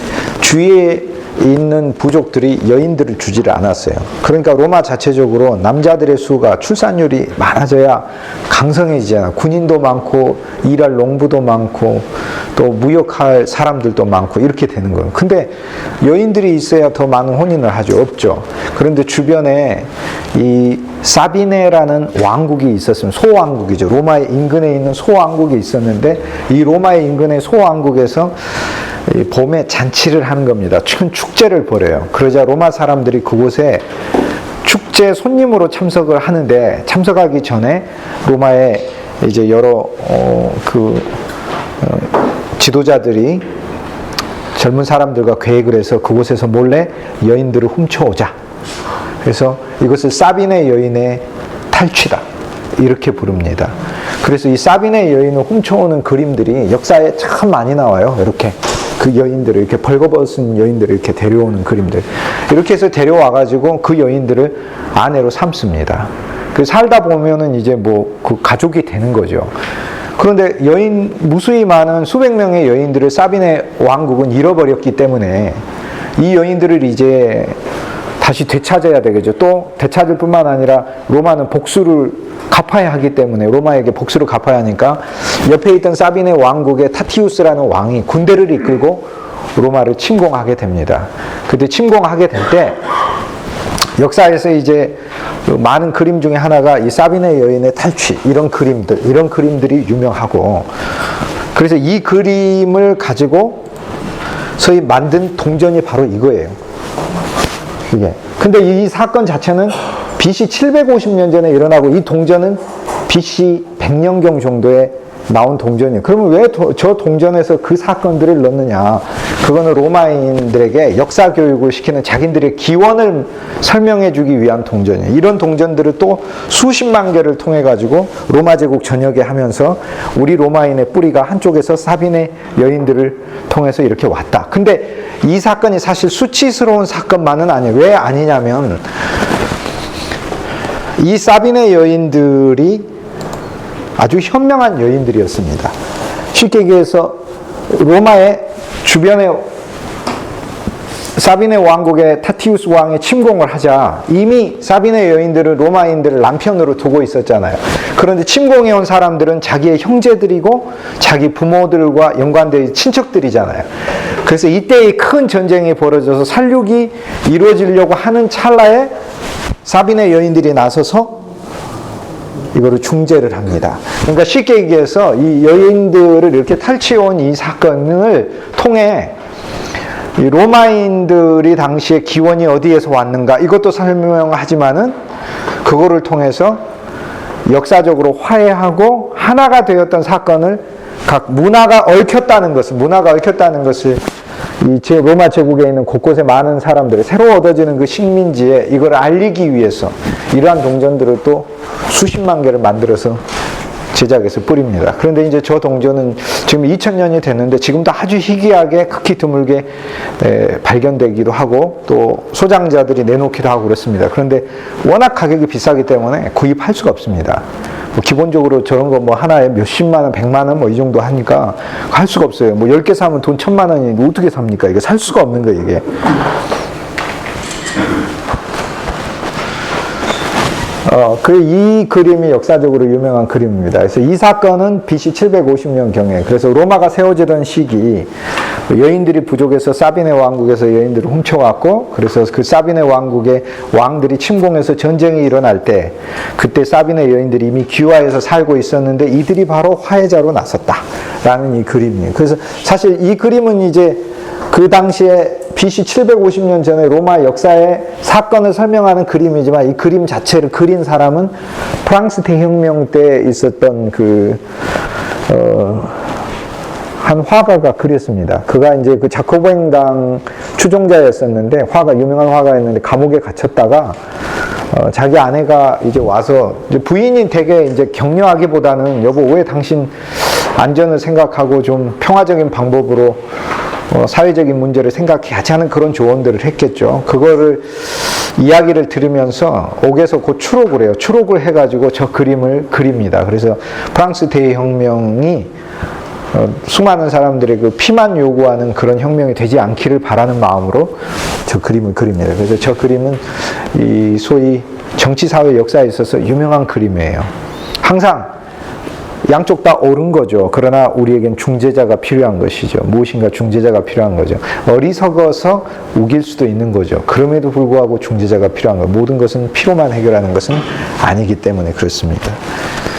주위에 있는 부족들이 여인들을 주지를 않았어요. 그러니까 로마 자체적으로 남자들의 수가 출산율이 많아져야 강성해지잖아요. 군인도 많고 일할 농부도 많고 또 무역할 사람들도 많고 이렇게 되는 거예요. 근데 여인들이 있어야 더 많은 혼인을 하죠. 없죠. 그런데 주변에 이 사비네라는 왕국이 있었으면, 소왕국이죠. 로마의 인근에 있는 소왕국이 있었는데 이 로마의 인근의 소왕국에서 봄에 잔치를 하는 겁니다. 큰 축제를 벌여요. 그러자 로마 사람들이 그곳에 축제 손님으로 참석을 하는데, 참석하기 전에 로마의 이제 여러 지도자들이 젊은 사람들과 계획을 해서 그곳에서 몰래 여인들을 훔쳐오자. 그래서 이것을 사비네 여인의 탈취다, 이렇게 부릅니다. 그래서 이 사비네 여인을 훔쳐오는 그림들이 역사에 참 많이 나와요. 이렇게 그 여인들을, 이렇게 벌거벗은 여인들을 이렇게 데려오는 그림들. 이렇게 해서 데려와가지고 그 여인들을 아내로 삼습니다. 그 살다 보면은 이제 뭐 그 가족이 되는 거죠. 그런데 무수히 많은 수백 명의 여인들을 사비네 왕국은 잃어버렸기 때문에 이 여인들을 이제 다시 되찾아야 되겠죠. 또 되찾을 뿐만 아니라 로마는 복수를 갚아야 하기 때문에, 로마에게 복수를 갚아야 하니까 옆에 있던 사비네 왕국의 타티우스라는 왕이 군대를 이끌고 로마를 침공하게 됩니다. 그때 침공하게 될 때 역사에서 이제 많은 그림 중에 하나가 이 사비네 여인의 탈취, 이런 그림들이 유명하고, 그래서 이 그림을 가지고 소위 만든 동전이 바로 이거예요. 이게. 근데 이 사건 자체는 BC 750년 전에 일어나고, 이 동전은 BC 100년경 정도에 나온 동전이에요. 그러면 왜 저 동전에서 그 사건들을 넣느냐? 그거는 로마인들에게 역사 교육을 시키는 자기들의 기원을 설명해 주기 위한 동전이에요. 이런 동전들을 또 수십만 개를 통해 가지고 로마 제국 전역에 하면서 우리 로마인의 뿌리가 한쪽에서 사비네 여인들을 통해서 이렇게 왔다. 근데 이 사건이 사실 수치스러운 사건만은 아니에요. 왜 아니냐면 이 사비네 여인들이 아주 현명한 여인들이었습니다. 쉽게 얘기해서 로마의 주변에 사비네 왕국의 타티우스 왕의 침공을 하자 이미 사비네 여인들은 로마인들을 남편으로 두고 있었잖아요. 그런데 침공해 온 사람들은 자기의 형제들이고 자기 부모들과 연관되어 있는 친척들이잖아요. 그래서 이때의 큰 전쟁이 벌어져서 살육이 이루어지려고 하는 찰나에 사비네 여인들이 나서서 이거를 중재를 합니다. 그러니까 쉽게 얘기해서 이 여인들을 이렇게 탈취해온 이 사건을 통해 이 로마인들이 당시에 기원이 어디에서 왔는가 이것도 설명하지만은 그거를 통해서 역사적으로 화해하고 하나가 되었던 사건을 각 문화가 얽혔다는 것을 이 로마 제국에 있는 곳곳에 많은 사람들이 새로 얻어지는 그 식민지에 이걸 알리기 위해서 이러한 동전들을 또 수십만 개를 만들어서 제작해서 뿌립니다. 그런데 이제 저 동전은 지금 2000년이 됐는데 지금도 아주 희귀하게 극히 드물게 발견되기도 하고 또 소장자들이 내놓기도 하고 그렇습니다. 그런데 워낙 가격이 비싸기 때문에 구입할 수가 없습니다. 뭐 기본적으로 저런 거 뭐 하나에 몇십만 원, 100만 원 뭐 이 정도 하니까 할 수가 없어요. 뭐 10개 사면 돈 1000만 원이 어떻게 삽니까? 이게 살 수가 없는 거예요, 이게. 이 그림이 역사적으로 유명한 그림입니다. 그래서 이 사건은 BC 750년경에, 그래서 로마가 세워지던 시기, 여인들이 부족해서 사비네 왕국에서 여인들을 훔쳐왔고, 그래서 그 사비네 왕국의 왕들이 침공해서 전쟁이 일어날 때, 그때 사비네 여인들이 이미 귀화해서 살고 있었는데, 이들이 바로 화해자로 나섰다라는 이 그림이에요. 그래서 사실 이 그림은 이제 그 당시에 BC 750년 전에 로마 역사의 사건을 설명하는 그림이지만 이 그림 자체를 그린 사람은 프랑스 대혁명 때 있었던 한 화가가 그렸습니다. 그가 이제 그 자코바인당 추종자였었는데 유명한 화가였는데 감옥에 갇혔다가 자기 아내가 이제 와서 이제 부인이 되게 이제 격려하기보다는 여보 왜 당신 안전을 생각하고 좀 평화적인 방법으로 사회적인 문제를 생각해야지 하는 그런 조언들을 했겠죠. 그거를 이야기를 들으면서 옥에서 곧 추록을 해요. 추록을 해가지고 저 그림을 그립니다. 그래서 프랑스 대혁명이 수많은 사람들의 그 피만 요구하는 그런 혁명이 되지 않기를 바라는 마음으로 저 그림을 그립니다. 그래서 저 그림은 이 소위 정치사회 역사에 있어서 유명한 그림이에요. 항상 양쪽 다 옳은 거죠. 그러나 우리에겐 중재자가 필요한 것이죠. 무엇인가 중재자가 필요한 거죠. 어리석어서 우길 수도 있는 거죠. 그럼에도 불구하고 중재자가 필요한 거예요. 모든 것은 피로만 해결하는 것은 아니기 때문에 그렇습니다.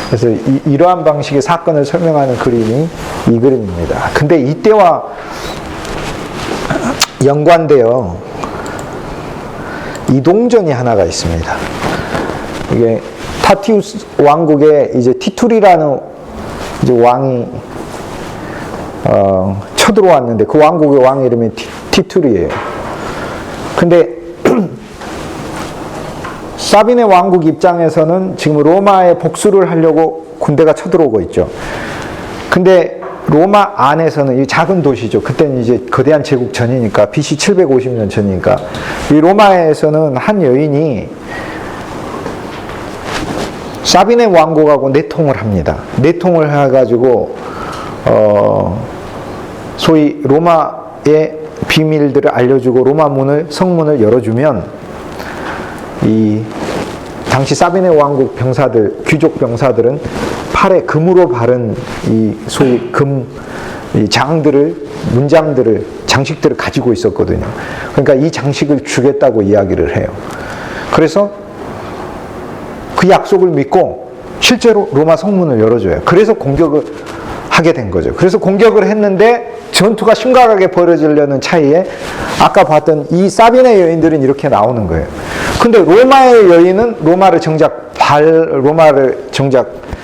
그래서 이러한 방식의 사건을 설명하는 그림이 이 그림입니다. 근데 이때와 연관되어 이동전이 하나가 있습니다. 이게 타티우스 왕국의 이제 티투리라는 이제 왕이 쳐들어왔는데 그 왕국의 왕 이름이 티투리예요. 근데 사비네 왕국 입장에서는 지금 로마에 복수를 하려고 군대가 쳐들어오고 있죠. 근데 로마 안에서는 이 작은 도시죠. 그때는 이제 거대한 제국 전이니까 BC 750년 전이니까 이 로마에서는 한 여인이 사비네 왕국하고 내통을 합니다. 내통을 해가지고 소위 로마의 비밀들을 알려주고 로마 성문을 열어주면 이 당시 사비네 왕국 병사들, 귀족 병사들은 팔에 금으로 바른 이 소위 이 문장들을, 장식들을 가지고 있었거든요. 그러니까 이 장식을 주겠다고 이야기를 해요. 그래서 그 약속을 믿고 실제로 로마 성문을 열어줘요. 그래서 공격을 하게 된 거죠. 그래서 공격을 했는데 전투가 심각하게 벌어지려는 차이에 아까 봤던 이 사비네 여인들은 이렇게 나오는 거예요. 근데 로마의 여인은 로마를 정작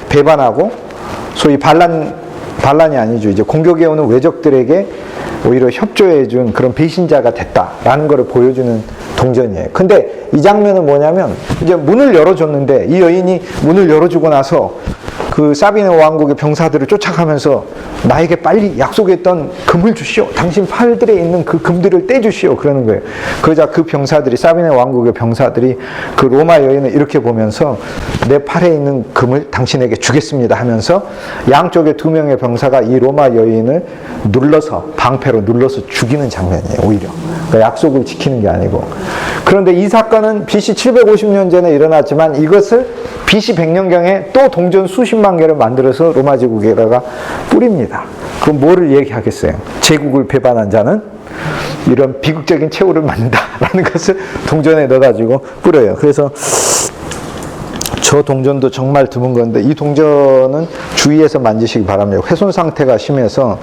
배반하고 소위 반란이 아니죠. 이제 공격해 오는 왜적들에게 오히려 협조해 준 그런 배신자가 됐다라는 것을 보여주는 동전이에요. 근데 이 장면은 뭐냐면 이제 문을 열어줬는데 이 여인이 문을 열어주고 나서 그 사비네 왕국의 병사들을 쫓아가면서 나에게 빨리 약속했던 금을 주시오. 당신 팔들에 있는 그 금들을 떼주시오. 그러는 거예요. 그러자 그 병사들이, 사비네 왕국의 병사들이 그 로마 여인을 이렇게 보면서 내 팔에 있는 금을 당신에게 주겠습니다 하면서 양쪽에 2명의 병사가 이 로마 여인을 방패로 눌러서 죽이는 장면이에요. 오히려. 그러니까 약속을 지키는 게 아니고. 그런데 이 사건은 BC 750년 전에 일어났지만 이것을 BC 100년경에 또 동전 수십만 개를 만들어서 로마 제국에다가 뿌립니다. 그럼 뭐를 얘기하겠어요? 제국을 배반한 자는 이런 비극적인 최후를 맞는다라는 것을 동전에 넣어가지고 뿌려요. 그래서 저 동전도 정말 드문 건데 이 동전은 주의해서 만지시기 바랍니다. 훼손 상태가 심해서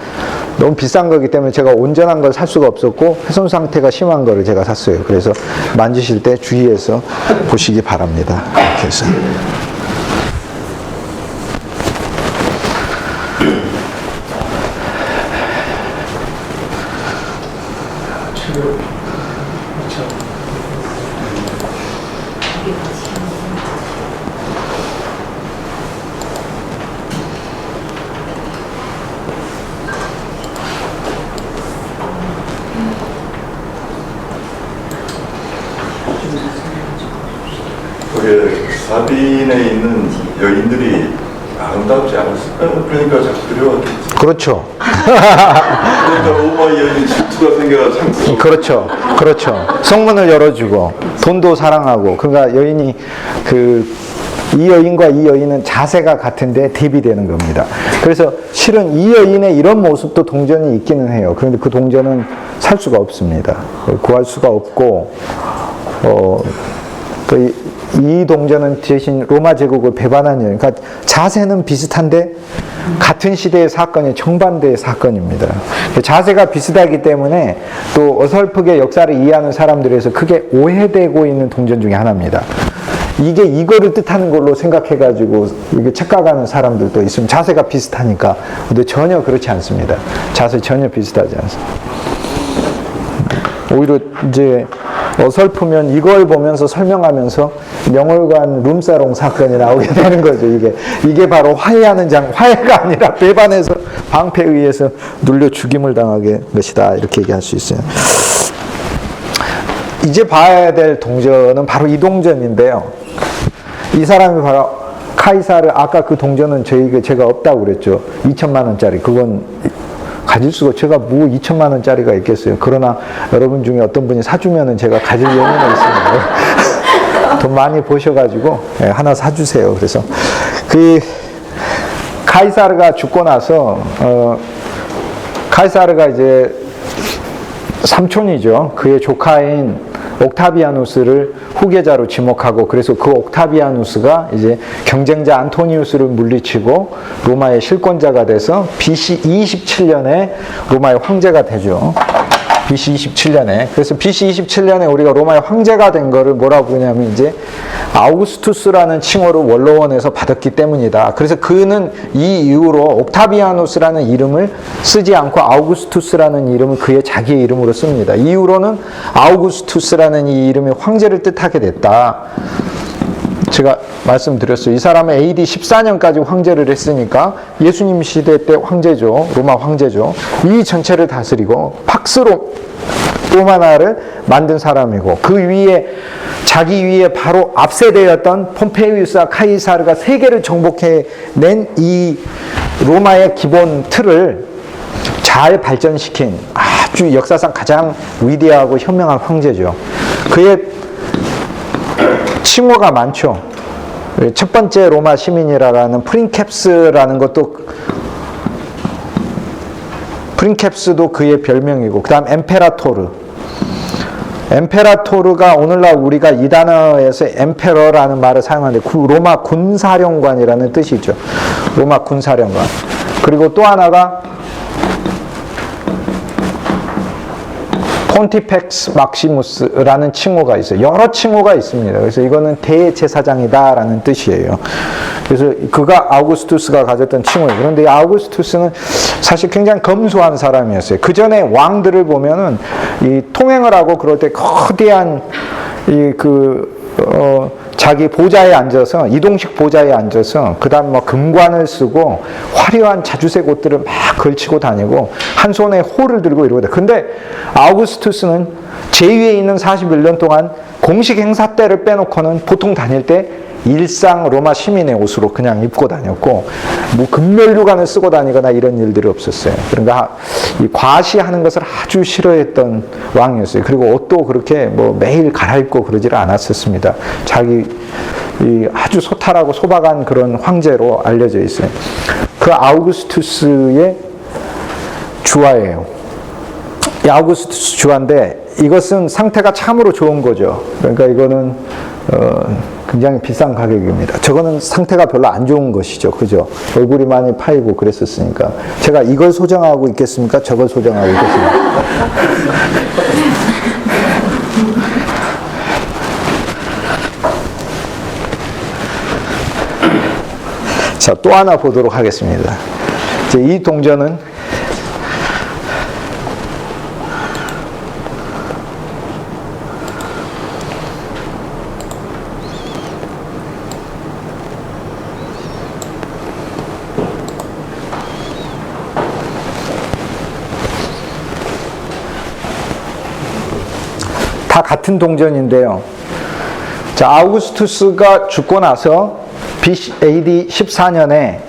너무 비싼 거기 때문에 제가 온전한 걸 살 수가 없었고 훼손 상태가 심한 거를 제가 샀어요. 그래서 만지실 때 주의해서 보시기 바랍니다. 이렇게 해서. 그게 사빈에 있는 여인들이 아름답지 않았을까요? 그러니까 자꾸 그려왔겠지. 그렇죠. 그러니까 로마 여인 질투가 생겨서 참. 그렇죠. 그렇죠. 성문을 열어주고 돈도 사랑하고 그러니까 여인이 이 여인과 이 여인은 자세가 같은데 대비되는 겁니다. 그래서 실은 이 여인의 이런 모습도 동전이 있기는 해요. 그런데 그 동전은 살 수가 없습니다. 구할 수가 없고 이 동전은 대신 로마 제국을 배반한 여인. 그러니까 자세는 비슷한데 같은 시대의 사건이 정반대의 사건입니다. 자세가 비슷하기 때문에 또 어설프게 역사를 이해하는 사람들에서 크게 오해되고 있는 동전 중에 하나입니다. 이게 이거를 뜻하는 걸로 생각해가지고 이게 착각하는 사람들도 있으면 자세가 비슷하니까. 근데 전혀 그렇지 않습니다. 자세 전혀 비슷하지 않습니다. 오히려 이제 어설프면 이걸 보면서 설명하면서 명월관 룸사롱 사건이 나오게 되는 거죠. 이게 바로 화해가 아니라 배반해서 방패에 의해서 눌려 죽임을 당하게 한 것이다. 이렇게 얘기할 수 있어요. 이제 봐야 될 동전은 바로 이 동전인데요. 이 사람이 바로 카이사르, 아까 그 동전은 제가 없다고 그랬죠. 2천만 원짜리. 그건 가질 수가, 제가 뭐 2천만 원짜리가 있겠어요. 그러나 여러분 중에 어떤 분이 사주면은 제가 가질 용의는 있습니다. 돈 많이 버셔가지고 하나 사주세요. 그래서 카이사르가 죽고 나서 카이사르가 이제 삼촌이죠. 그의 조카인 옥타비아누스를 후계자로 지목하고, 그래서 그 옥타비아누스가 이제 경쟁자 안토니우스를 물리치고 로마의 실권자가 돼서 BC 27년에 로마의 황제가 되죠. BC 27년에. 그래서 BC 27년에 우리가 로마의 황제가 된 거를 뭐라고 부르냐면 이제 아우구스투스라는 칭호를 원로원에서 받았기 때문이다. 그래서 그는 이 이후로 옥타비아누스라는 이름을 쓰지 않고 아우구스투스라는 이름을 그의 자기의 이름으로 씁니다. 이후로는 아우구스투스라는 이 이름이 황제를 뜻하게 됐다. 제가 말씀드렸어요. 이 사람은 AD 14년까지 황제를 했으니까 예수님 시대 때 황제죠. 로마 황제죠. 이 전체를 다스리고 팍스로 로마나를 만든 사람이고, 그 위에 자기 위에 바로 앞세대였던 폼페이우스와 카이사르가 세계를 정복해낸 이 로마의 기본 틀을 잘 발전시킨 아주 역사상 가장 위대하고 현명한 황제죠. 그의 칭호가 많죠. 첫 번째 로마 시민이라는 프린캡스라는 것도, 프린캡스도 그의 별명이고, 그 다음 엠페라토르가 오늘날 우리가 이 단어에서 엠페러라는 말을 사용하는데 로마 군사령관이라는 뜻이죠. 로마 군사령관. 그리고 또 하나가 폰티펙스 막시무스라는 칭호가 있어요. 여러 칭호가 있습니다. 그래서 이거는 대제사장이다라는 뜻이에요. 그래서 그가 아우구스투스가 가졌던 칭호예요. 그런데 이 아우구스투스는 사실 굉장히 검소한 사람이었어요. 그 전에 왕들을 보면은 이 통행을 하고 그럴 때 거대한 자기 보좌에 앉아서, 이동식 보좌에 앉아서, 그 다음 뭐 금관을 쓰고 화려한 자주색 옷들을 막 걸치고 다니고 한 손에 호를 들고 이러거든. 근데 아우구스투스는 제2에 있는 41년 동안 공식 행사 때를 빼놓고는 보통 다닐 때 일상 로마 시민의 옷으로 그냥 입고 다녔고, 뭐 금면류관을 쓰고 다니거나 이런 일들이 없었어요. 그러니까 이 과시하는 것을 아주 싫어했던 왕이었어요. 그리고 옷도 그렇게 뭐 매일 갈아입고 그러지를 않았었습니다. 자기 아주 소탈하고 소박한 그런 황제로 알려져 있어요. 그 아우구스투스의 주화예요. 이 아우구스투스 주화인데 이것은 상태가 참으로 좋은 거죠. 그러니까 이거는 굉장히 비싼 가격입니다. 저거는 상태가 별로 안 좋은 것이죠. 그죠? 얼굴이 많이 파이고 그랬었으니까. 제가 이걸 소장하고 있겠습니까? 저걸 소장하고 있겠습니까? 자, 또 하나 보도록 하겠습니다. 이제 이 동전은 다 같은 동전인데요. 자, 아우구스투스가 죽고 나서 AD 14년에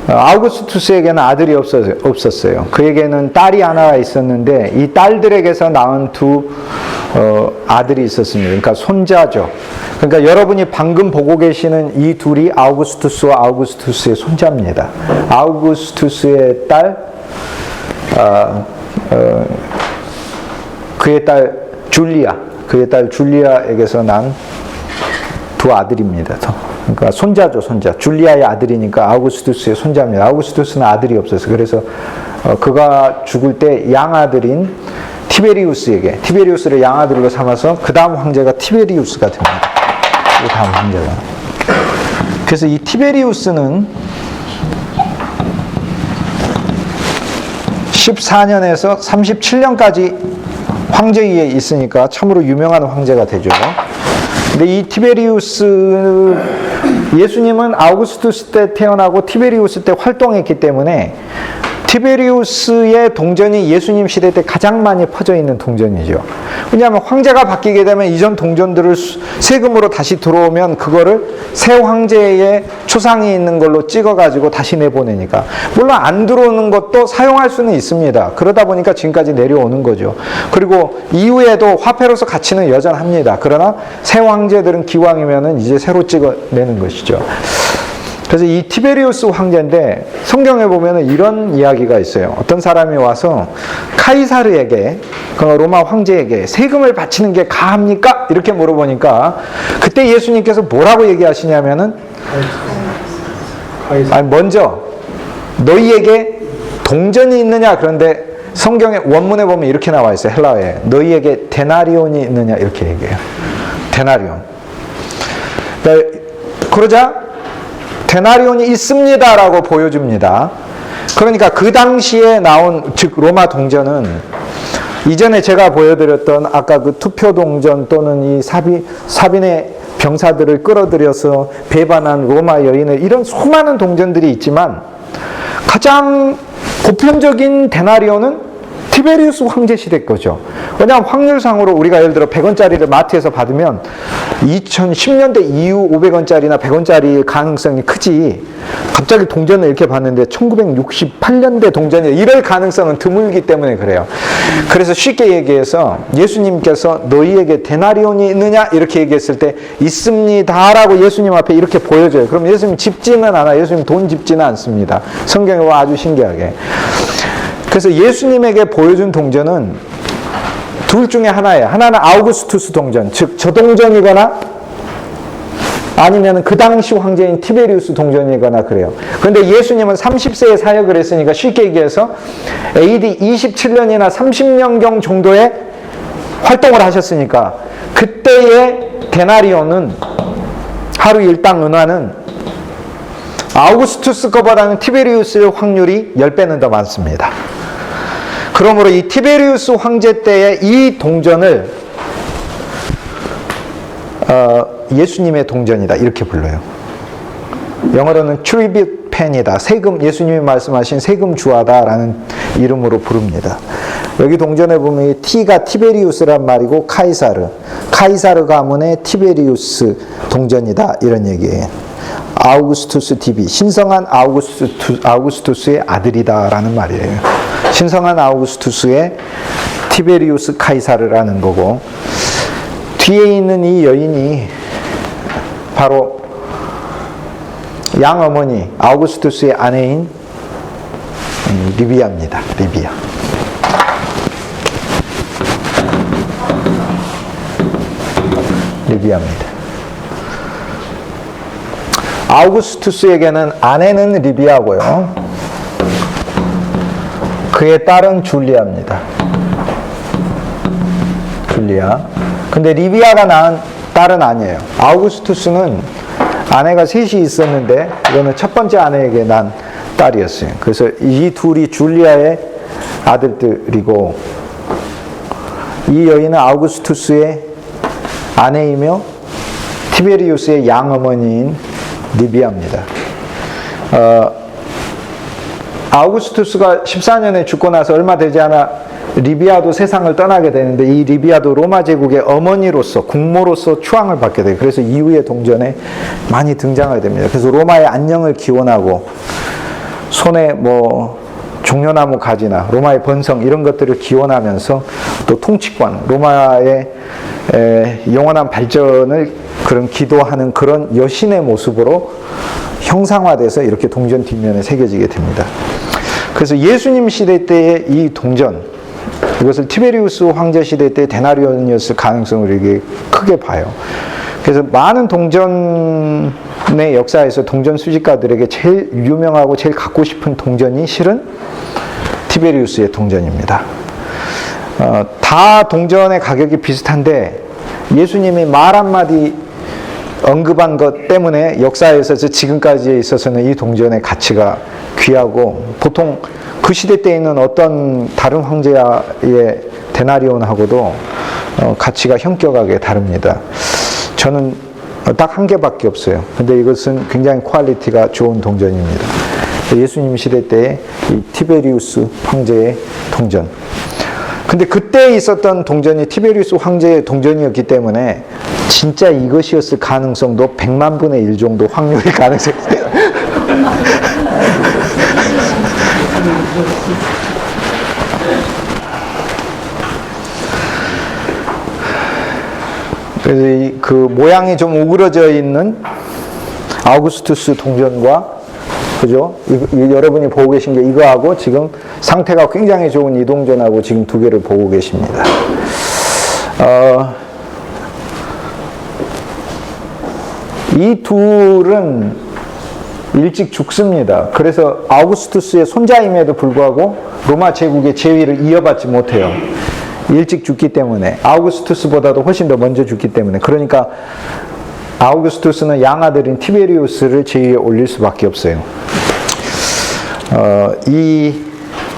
아우구스투스에게는 아들이 없었어요. 그에게는 딸이 하나가 있었는데 이 딸들에게서 낳은 두 아들이 있었습니다. 그러니까 손자죠. 그러니까 여러분이 방금 보고 계시는 이 둘이 아우구스투스와 아우구스투스의 손자입니다. 아우구스투스의 딸, 그의 딸 그의 딸 줄리아에게서 난 두 아들입니다. 그러니까 손자죠, 손자. 줄리아의 아들이니까 아우구스투스의 손자입니다. 아우구스투스는 아들이 없었어요. 그래서 그가 죽을 때 양아들인 티베리우스를 양아들로 삼아서 그 다음 황제가 티베리우스가 됩니다. 그 다음 황제가. 그래서 이 티베리우스는 14년에서 37년까지 황제위에 있으니까 참으로 유명한 황제가 되죠. 근데 이 티베리우스, 예수님은 아우구스투스 때 태어나고 티베리우스 때 활동했기 때문에 티베리우스의 동전이 예수님 시대 때 가장 많이 퍼져 있는 동전이죠. 왜냐하면 황제가 바뀌게 되면 이전 동전들을 세금으로 다시 들어오면 그거를 새 황제의 초상이 있는 걸로 찍어가지고 다시 내보내니까. 물론 안 들어오는 것도 사용할 수는 있습니다. 그러다 보니까 지금까지 내려오는 거죠. 그리고 이후에도 화폐로서 가치는 여전합니다. 그러나 새 황제들은 기왕이면은 이제 새로 찍어내는 것이죠. 그래서 이 티베리우스 황제인데 성경에 보면 이런 이야기가 있어요. 어떤 사람이 와서 카이사르에게, 그 로마 황제에게 세금을 바치는 게 가합니까? 이렇게 물어보니까 그때 예수님께서 뭐라고 얘기하시냐면은 아니, 먼저 너희에게 동전이 있느냐? 그런데 성경의 원문에 보면 이렇게 나와 있어요. 헬라어에. 너희에게 데나리온이 있느냐? 이렇게 얘기해요. 데나리온. 그러자 데나리온이 있습니다라고 보여줍니다. 그러니까 그 당시에 나온, 즉 로마 동전은 이전에 제가 보여드렸던 아까 그 투표 동전 또는 이 사빈의 병사들을 끌어들여서 배반한 로마 여인의 이런 수많은 동전들이 있지만 가장 보편적인 데나리온은 티베리우스 황제 시대 거죠. 왜냐하면 확률상으로 우리가 예를 들어 100원짜리를 마트에서 받으면 2010년대 이후 500원짜리나 100원짜리 가능성이 크지, 갑자기 동전을 이렇게 봤는데 1968년대 동전이 이럴 가능성은 드물기 때문에 그래요. 그래서 쉽게 얘기해서 예수님께서 너희에게 데나리온이 있느냐? 이렇게 얘기했을 때 있습니다라고 예수님 앞에 이렇게 보여줘요. 그럼 예수님 집지는 않아요. 예수님 돈 집지는 않습니다. 성경에 와 아주 신기하게. 그래서 예수님에게 보여준 동전은 둘 중에 하나예요. 하나는 아우구스투스 동전, 즉 저 동전이거나 아니면 그 당시 황제인 티베리우스 동전이거나 그래요. 그런데 예수님은 30세에 사역을 했으니까 쉽게 얘기해서 AD 27년이나 30년경 정도의 활동을 하셨으니까 그때의 데나리온은 하루 일당 은화는 아우구스투스 거보다는 티베리우스의 확률이 10배는 더 많습니다. 그러므로 이 티베리우스 황제 때의 이 동전을 예수님의 동전이다 이렇게 불러요. 영어로는 tribute pen이다. 세금, 예수님이 말씀하신 세금 주화다라는 이름으로 부릅니다. 여기 동전에 보면 이 T가 티베리우스란 말이고 카이사르 가문의 티베리우스 동전이다 이런 얘기예요. 아우구스투스 TV, 신성한 아우구스투스의 아들이다라는 말이에요. 신성한 아우구스투스의 티베리우스 카이사르라는 거고, 뒤에 있는 이 여인이 바로 양어머니 아우구스투스의 아내인 리비아입니다. 리비아입니다. 아우구스투스에게는 아내는 리비아고요. 그의 딸은 줄리아입니다. 줄리아. 근데 리비아가 낳은 딸은 아니에요. 아우구스투스는 아내가 셋이 있었는데 이거는 첫 번째 아내에게 난 딸이었어요. 그래서 이 둘이 줄리아의 아들들이고, 이 여인은 아우구스투스의 아내이며 티베리우스의 양어머니인 리비아입니다. 아우구스투스가 14년에 죽고 나서 얼마 되지 않아 리비아도 세상을 떠나게 되는데, 이 리비아도 로마 제국의 어머니로서, 국모로서 추앙을 받게 돼요. 그래서 이후의 동전에 많이 등장하게 됩니다. 그래서 로마의 안녕을 기원하고, 손에 뭐 종려나무 가지나 로마의 번성 이런 것들을 기원하면서, 또 통치권, 로마의 영원한 발전을 그런 기도하는 그런 여신의 모습으로 형상화돼서 이렇게 동전 뒷면에 새겨지게 됩니다. 그래서 예수님 시대 때의 이 동전, 이것을 티베리우스 황제 시대 때 데나리온이었을 가능성을 이렇게 크게 봐요. 그래서 많은 동전의 역사에서 동전 수집가들에게 제일 유명하고 제일 갖고 싶은 동전이 실은 티베리우스의 동전입니다. 다 동전의 가격이 비슷한데, 예수님이 말 한마디 언급한 것 때문에 역사에서 지금까지에 있어서는 이 동전의 가치가 귀하고, 보통 그 시대 때 있는 어떤 다른 황제의 데나리온하고도 가치가 현격하게 다릅니다. 저는 딱 한 개밖에 없어요. 근데 이것은 굉장히 퀄리티가 좋은 동전입니다. 예수님 시대 때의 이 티베리우스 황제의 동전. 근데 그때 있었던 동전이 티베리우스 황제의 동전이었기 때문에 진짜 이것이었을 가능성도 100만 분의 1 정도 확률이 가능성이 있어요. 그래서 그 모양이 좀 오그러져 있는 아우구스투스 동전과, 그죠? 여러분이 보고 계신 게 이거하고, 지금 상태가 굉장히 좋은 이 동전하고 지금 두 개를 보고 계십니다. 이 둘은 일찍 죽습니다. 그래서 아우구스투스의 손자임에도 불구하고 로마 제국의 제위를 이어받지 못해요. 일찍 죽기 때문에, 아우구스투스보다도 훨씬 더 먼저 죽기 때문에. 그러니까 아우구스투스는 양아들인 티베리우스를 제위에 올릴 수밖에 없어요. 이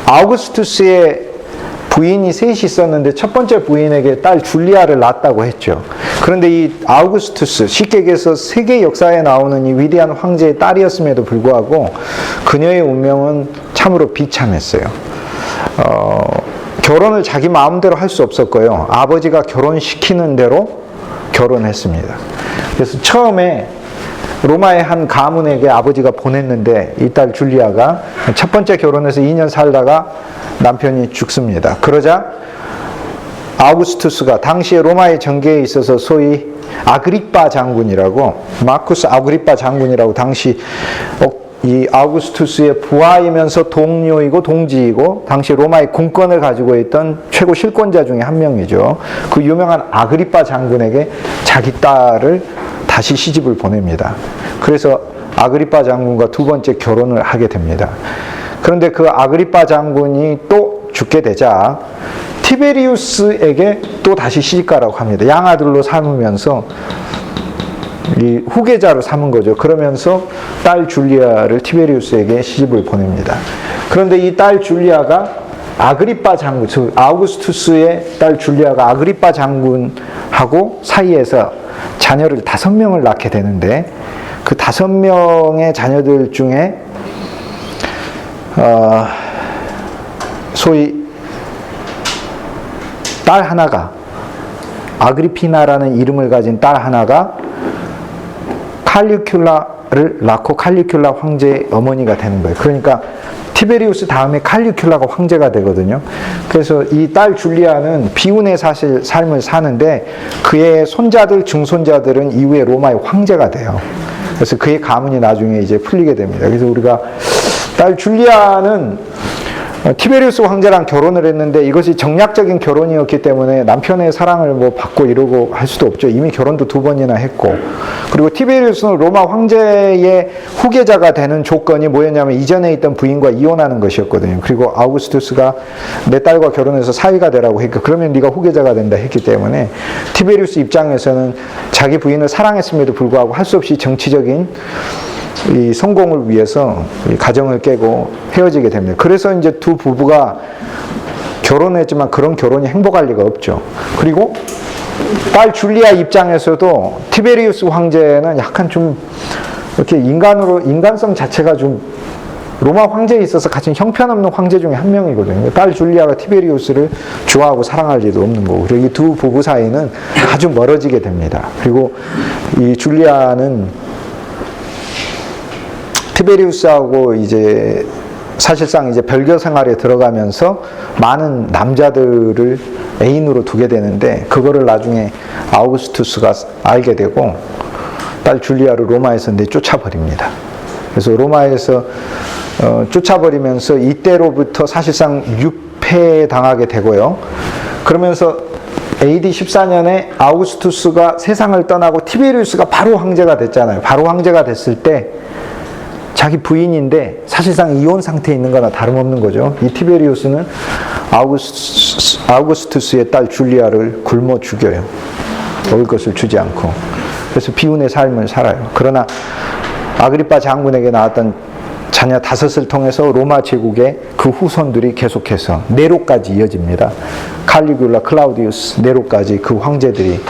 아우구스투스의 부인이 셋이 있었는데 첫 번째 부인에게 딸 줄리아를 낳았다고 했죠. 그런데 이 아우구스투스, 쉽게 얘기해서 세계 역사에 나오는 이 위대한 황제의 딸이었음에도 불구하고 그녀의 운명은 참으로 비참했어요. 결혼을 자기 마음대로 할 수 없었고요. 아버지가 결혼시키는 대로 결혼했습니다. 그래서 처음에 로마의 한 가문에게 아버지가 보냈는데, 이 딸 줄리아가 첫 번째 결혼해서 2년 살다가 남편이 죽습니다. 그러자 아우구스투스가 당시에 로마의 정계에 있어서 소위 아그리빠 장군이라고, 마쿠스 아그리빠 장군이라고, 당시 이 아우구스투스의 부하이면서 동료이고 동지이고 당시 로마의 군권을 가지고 있던 최고 실권자 중에 한 명이죠. 그 유명한 아그리빠 장군에게 자기 딸을 다시 시집을 보냅니다. 그래서 아그리빠 장군과 두 번째 결혼을 하게 됩니다. 그런데 그 아그리빠 장군이 또 죽게 되자 티베리우스에게 또 다시 시집가라고 합니다. 양아들로 삼으면서 이 후계자로 삼은 거죠. 그러면서 딸 줄리아를 티베리우스에게 시집을 보냅니다. 그런데 이 딸 줄리아가 아그리빠 장군, 즉 아우구스투스의 딸 줄리아가 아그리빠 장군하고 사이에서 자녀를 5명을 낳게 되는데, 그 5명의 자녀들 중에 소위 딸 하나가, 아그리피나라는 이름을 가진 딸 하나가 칼리큘라를 낳고 칼리큘라 황제의 어머니가 되는 거예요. 그러니까 티베리우스 다음에 칼리큘라가 황제가 되거든요. 그래서 이 딸 줄리아는 비운의 삶을 사는데, 그의 손자들, 증손자들은 이후에 로마의 황제가 돼요. 그래서 그의 가문이 나중에 이제 풀리게 됩니다. 그래서 우리가 딸 줄리아는 티베리우스 황제랑 결혼을 했는데 이것이 정략적인 결혼이었기 때문에 남편의 사랑을 뭐 받고 이러고 할 수도 없죠. 이미 결혼도 2번이나 했고. 그리고 티베리우스는 로마 황제의 후계자가 되는 조건이 뭐였냐면 이전에 있던 부인과 이혼하는 것이었거든요. 그리고 아우구스투스가 내 딸과 결혼해서 사위가 되라고 했고, 그러면 네가 후계자가 된다 했기 때문에 티베리우스 입장에서는 자기 부인을 사랑했음에도 불구하고 할 수 없이 정치적인 이 성공을 위해서 이 가정을 깨고 헤어지게 됩니다. 그래서 이제 두 부부가 결혼했지만 그런 결혼이 행복할 리가 없죠. 그리고 딸 줄리아 입장에서도 티베리우스 황제는 약간 좀 이렇게 인간성 자체가 좀 로마 황제에 있어서 가장 형편없는 황제 중에 한 명이거든요. 딸 줄리아가 티베리우스를 좋아하고 사랑할 리도 없는 거고. 그리고 이 두 부부 사이는 아주 멀어지게 됩니다. 그리고 이 줄리아는 티베리우스하고 이제 사실상 이제 별교 생활에 들어가면서 많은 남자들을 애인으로 두게 되는데, 그거를 나중에 아우구스투스가 알게 되고 딸 줄리아를 로마에서 내쫓아버립니다. 그래서 로마에서 쫓아버리면서 이때로부터 사실상 유폐당하게 되고요. 그러면서 AD 14년에 아우구스투스가 세상을 떠나고 티베리우스가 바로 황제가 됐잖아요. 바로 황제가 됐을 때 자기 부인인데 사실상 이혼 상태에 있는 거나 다름없는 거죠. 이 티베리우스는 아우구스투스의 딸 줄리아를 굶어 죽여요. 먹을 것을 주지 않고. 그래서 비운의 삶을 살아요. 그러나 아그리파 장군에게 나왔던 자녀 5을 통해서 로마 제국의 그 후손들이 계속해서 네로까지 이어집니다. 칼리굴라, 클라우디우스, 네로까지 그 황제들이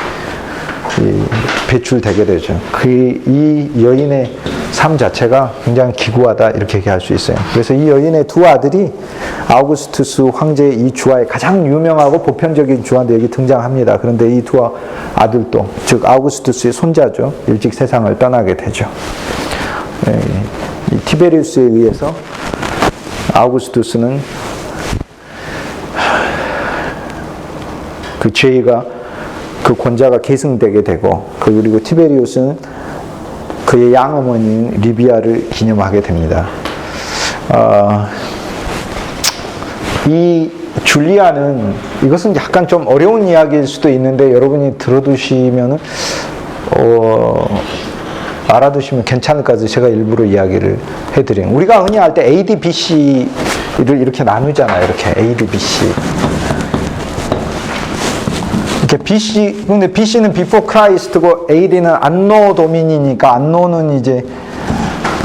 배출되게 되죠. 이 여인의 삶 자체가 굉장히 기구하다, 이렇게 얘기할 수 있어요. 그래서 이 여인의 두 아들이 아우구스투스 황제의 이 주화의 가장 유명하고 보편적인 주화인데 여기 등장합니다. 그런데 이 두 아들도, 즉 아우구스투스의 손자죠, 일찍 세상을 떠나게 되죠. 이 티베리우스에 의해서 아우구스투스는 그 죄가, 그 권자가 계승되게 되고, 그리고 티베리우스는 그의 양어머니인 리비아를 기념하게 됩니다. 이 줄리아는, 이것은 약간 좀 어려운 이야기일 수도 있는데 여러분이 들어두시면 알아두시면 괜찮을까 해서 제가 일부러 이야기를 해드려요. 우리가 흔히 할 때 AD, BC를 이렇게 나누잖아요. 이렇게 AD, BC. 이렇게 BC, 근데 BC는 Before Christ고 AD는 안노 도미니니까, 안노는 이제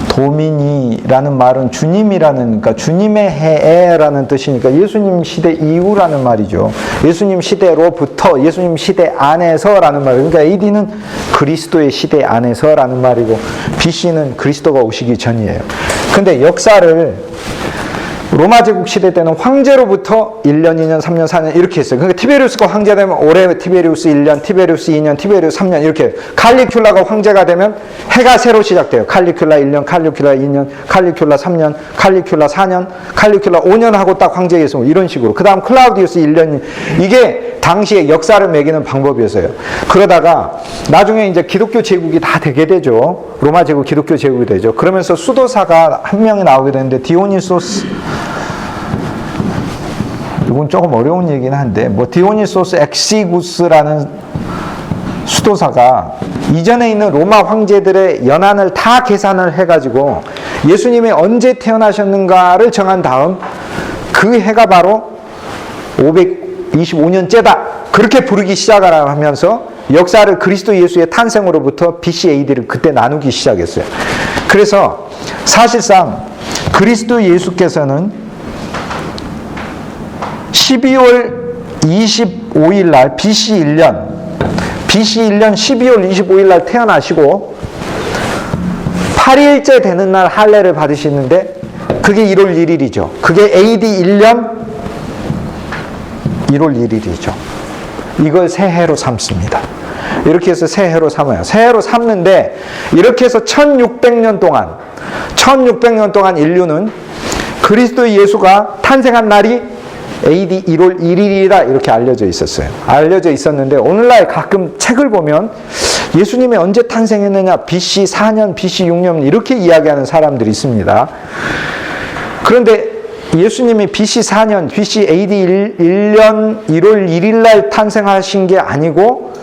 도미니라는 말은 주님이라는, 그러니까 주님의 해에라는 뜻이니까 예수님 시대 이후라는 말이죠. 예수님 시대로부터, 예수님 시대 안에서라는 말이에요. 그러니까 AD는 그리스도의 시대 안에서라는 말이고, BC는 그리스도가 오시기 전이에요. 근데 역사를 로마 제국 시대 때는 황제로부터 1년, 2년, 3년, 4년 이렇게 했어요. 그러니까 티베리우스가 황제 되면 올해 티베리우스 1년, 티베리우스 2년, 티베리우스 3년 이렇게. 칼리큘라가 황제가 되면 해가 새로 시작돼요. 칼리큘라 1년, 칼리큘라 2년, 칼리큘라 3년, 칼리큘라 4년, 칼리큘라 5년 하고 딱 황제에서 이런 식으로. 그 다음 클라우디우스 1년. 이게 당시에 역사를 매기는 방법이었어요. 그러다가 나중에 이제 기독교 제국이 다 되게 되죠. 로마 제국 기독교 제국이 되죠. 그러면서 수도사가 한 명이 나오게 되는데, 디오니소스, 이건 조금 어려운 얘기긴 한데, 디오니소스 엑시구스라는 수도사가 이전에 있는 로마 황제들의 연한을 다 계산을 해가지고 예수님이 언제 태어나셨는가를 정한 다음 그 해가 바로 525년째다, 그렇게 부르기 시작을 하면서 역사를 그리스도 예수의 탄생으로부터 BC AD를 그때 나누기 시작했어요. 그래서 사실상 그리스도 예수께서는 12월 25일 날 BC 1년 12월 25일 날 태어나시고 8일째 되는 날 할례를 받으시는데 그게 1월 1일이죠. 그게 AD 1년 1월 1일이죠. 이걸 새해로 삼습니다. 이렇게 해서 새해로 삼아요. 새해로 삼는데 이렇게 해서 1600년 동안 인류는 그리스도 예수가 탄생한 날이 AD 1월 1일이라 이렇게 알려져 있었어요. 알려져 있었는데 오늘날 가끔 책을 보면 예수님이 언제 탄생했느냐, BC 4년, BC 6년 이렇게 이야기하는 사람들이 있습니다. 그런데 예수님이 BC 4년, BC AD 1년 1월 1일 날 탄생하신 게 아니고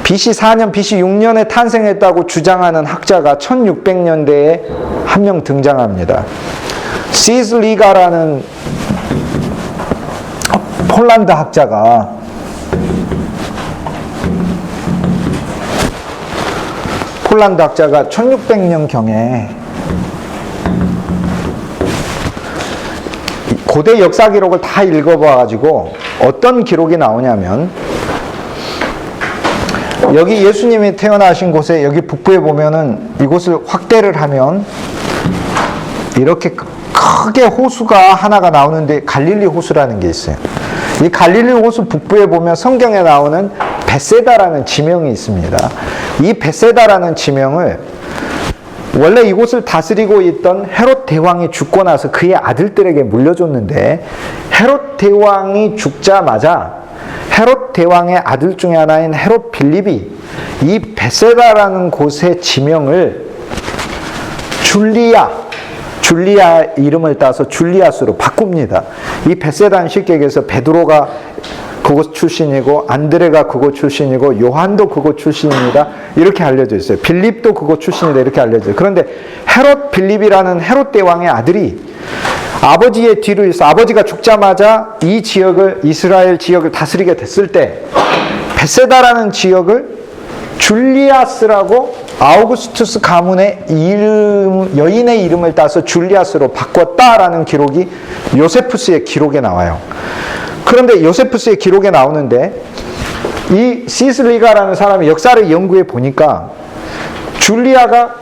BC 4년, BC 6년에 탄생했다고 주장하는 학자가 1600년대에 한 명 등장합니다. 시슬리가라는 폴란드 학자가 폴란드 학자가 1600년경에 고대 역사 기록을 다 읽어봐가지고 어떤 기록이 나오냐면 여기 예수님이 태어나신 곳에 여기 북부에 보면은 이곳을 확대를 하면 이렇게 크게 호수가 하나가 나오는데 갈릴리 호수라는 게 있어요. 이 갈릴리 호수 북부에 보면 성경에 나오는 베세다라는 지명이 있습니다. 이 베세다라는 지명을 원래 이곳을 다스리고 있던 헤롯 대왕이 죽고 나서 그의 아들들에게 물려줬는데 헤롯 대왕이 죽자마자 헤롯 대왕의 아들 중에 하나인 헤롯 빌립이 이 베세다라는 곳의 지명을 줄리아 이름을 따서 줄리아스로 바꿉니다. 이 베세다는 쉽게 얘기해서 베드로가 그곳 출신이고 안드레가 그곳 출신이고 요한도 그곳 출신입니다. 이렇게 알려져 있어요. 빌립도 그곳 출신이다 이렇게 알려져 있어요. 그런데 헤롯 빌립이라는 헤롯 대왕의 아들이 아버지의 뒤로 있어 아버지가 죽자마자 이 지역을 이스라엘 지역을 다스리게 됐을 때 베세다라는 지역을 줄리아스라고 아우구스투스 가문의 여인의 이름을 따서 줄리아스로 바꿨다라는 기록이 요세푸스의 기록에 나와요. 그런데 요세푸스의 기록에 나오는데 이 시슬리가라는 사람이 역사를 연구해 보니까 줄리아가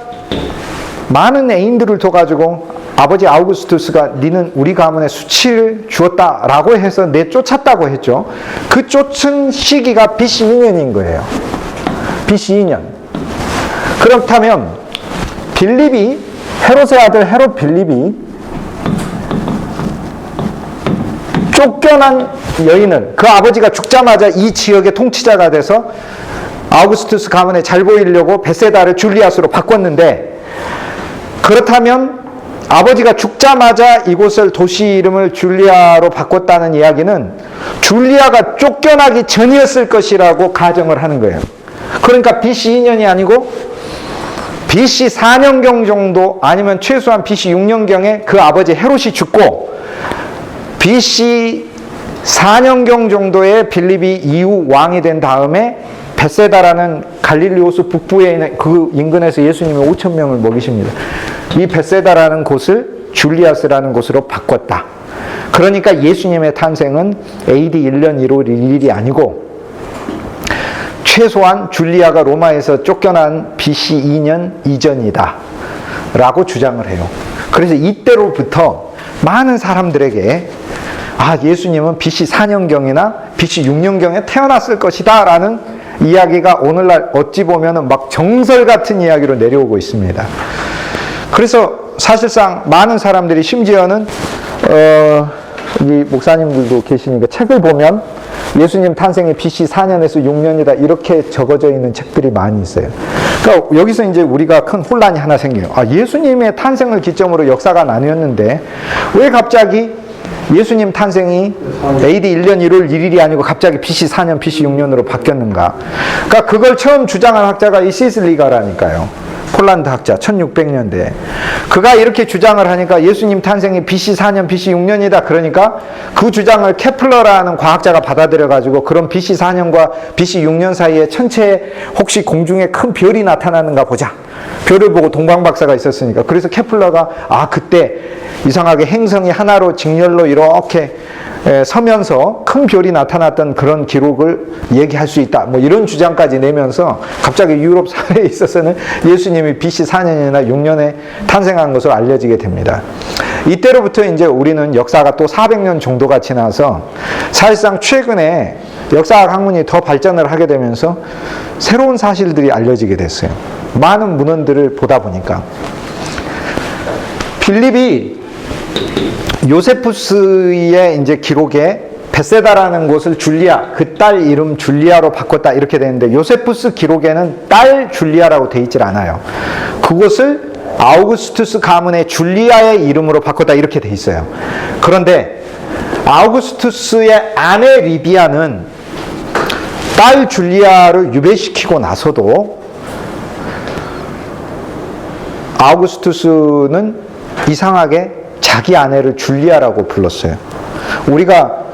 많은 애인들을 둬가지고 아버지 아우구스투스가 니는 우리 가문에 수치를 주었다라고 해서 내쫓았다고 했죠. 그 쫓은 시기가 BC 2년인 거예요. BC 2년. 그렇다면 빌립이 헤롯의 아들 헤롯 빌립이 쫓겨난 여인을 그 아버지가 죽자마자 이 지역의 통치자가 돼서 아우구스투스 가문에 잘 보이려고 베세다를 줄리아스로 바꿨는데 그렇다면 아버지가 죽자마자 이곳을 도시 이름을 줄리아로 바꿨다는 이야기는 줄리아가 쫓겨나기 전이었을 것이라고 가정을 하는 거예요. 그러니까 BC 2년이 아니고 BC 4년경 정도 아니면 최소한 BC 6년경에 그 아버지 헤롯이 죽고 BC 4년경 정도에 빌립이 이후 왕이 된 다음에 베세다라는 갈릴리 호수 북부에 있는 그 인근에서 예수님이 5,000명을 먹이십니다. 이 베세다라는 곳을 줄리아스라는 곳으로 바꿨다. 그러니까 예수님의 탄생은 AD 1년 1월 1일이 아니고 최소한 줄리아가 로마에서 쫓겨난 BC 2년 이전이다 라고 주장을 해요. 그래서 이때로부터 많은 사람들에게 예수님은 BC 4년경이나 BC 6년경에 태어났을 것이다 라는 이야기가 오늘날 어찌 보면 막 정설 같은 이야기로 내려오고 있습니다. 그래서 사실상 많은 사람들이 심지어는 이 목사님들도 계시니까 책을 보면 예수님 탄생이 BC 4년에서 6년이다 이렇게 적어져 있는 책들이 많이 있어요. 그러니까 여기서 이제 우리가 큰 혼란이 하나 생겨요. 예수님의 탄생을 기점으로 역사가 나뉘었는데 왜 갑자기 예수님 탄생이 AD 1년 1월 1일이 아니고 갑자기 BC 4년, BC 6년으로 바뀌었는가? 그러니까 그걸 처음 주장한 학자가 이 시슬리가라니까요. 폴란드 학자 1600년대. 그가 이렇게 주장을 하니까 예수님 탄생이 BC 4년, BC 6년이다. 그러니까 그 주장을 케플러라는 과학자가 받아들여가지고 그럼 BC 4년과 BC 6년 사이에 천체에 혹시 공중에 큰 별이 나타나는가 보자. 별을 보고 동방박사가 있었으니까. 그래서 케플러가 그때 이상하게 행성이 하나로 직렬로 이렇게 서면서 큰 별이 나타났던 그런 기록을 얘기할 수 있다. 뭐 이런 주장까지 내면서 갑자기 유럽 사회에 있어서는 예수님이 BC 4년이나 6년에 탄생한 것으로 알려지게 됩니다. 이때로부터 이제 우리는 역사가 또 400년 정도가 지나서 사실상 최근에 역사학 학문이 더 발전을 하게 되면서 새로운 사실들이 알려지게 됐어요. 많은 문헌들을 보다 보니까. 빌립이 요세푸스의 이제 기록에 베세다라는 곳을 줄리아, 그 딸 이름 줄리아로 바꿨다 이렇게 되는데 요세푸스 기록에는 딸 줄리아라고 돼 있질 않아요. 그곳을 아우구스투스 가문의 줄리아의 이름으로 바꿨다 이렇게 돼 있어요. 그런데 아우구스투스의 아내 리비아는 딸 줄리아를 유배시키고 나서도 아우구스투스는 이상하게 자기 아내를 줄리아라고 불렀어요. 우리가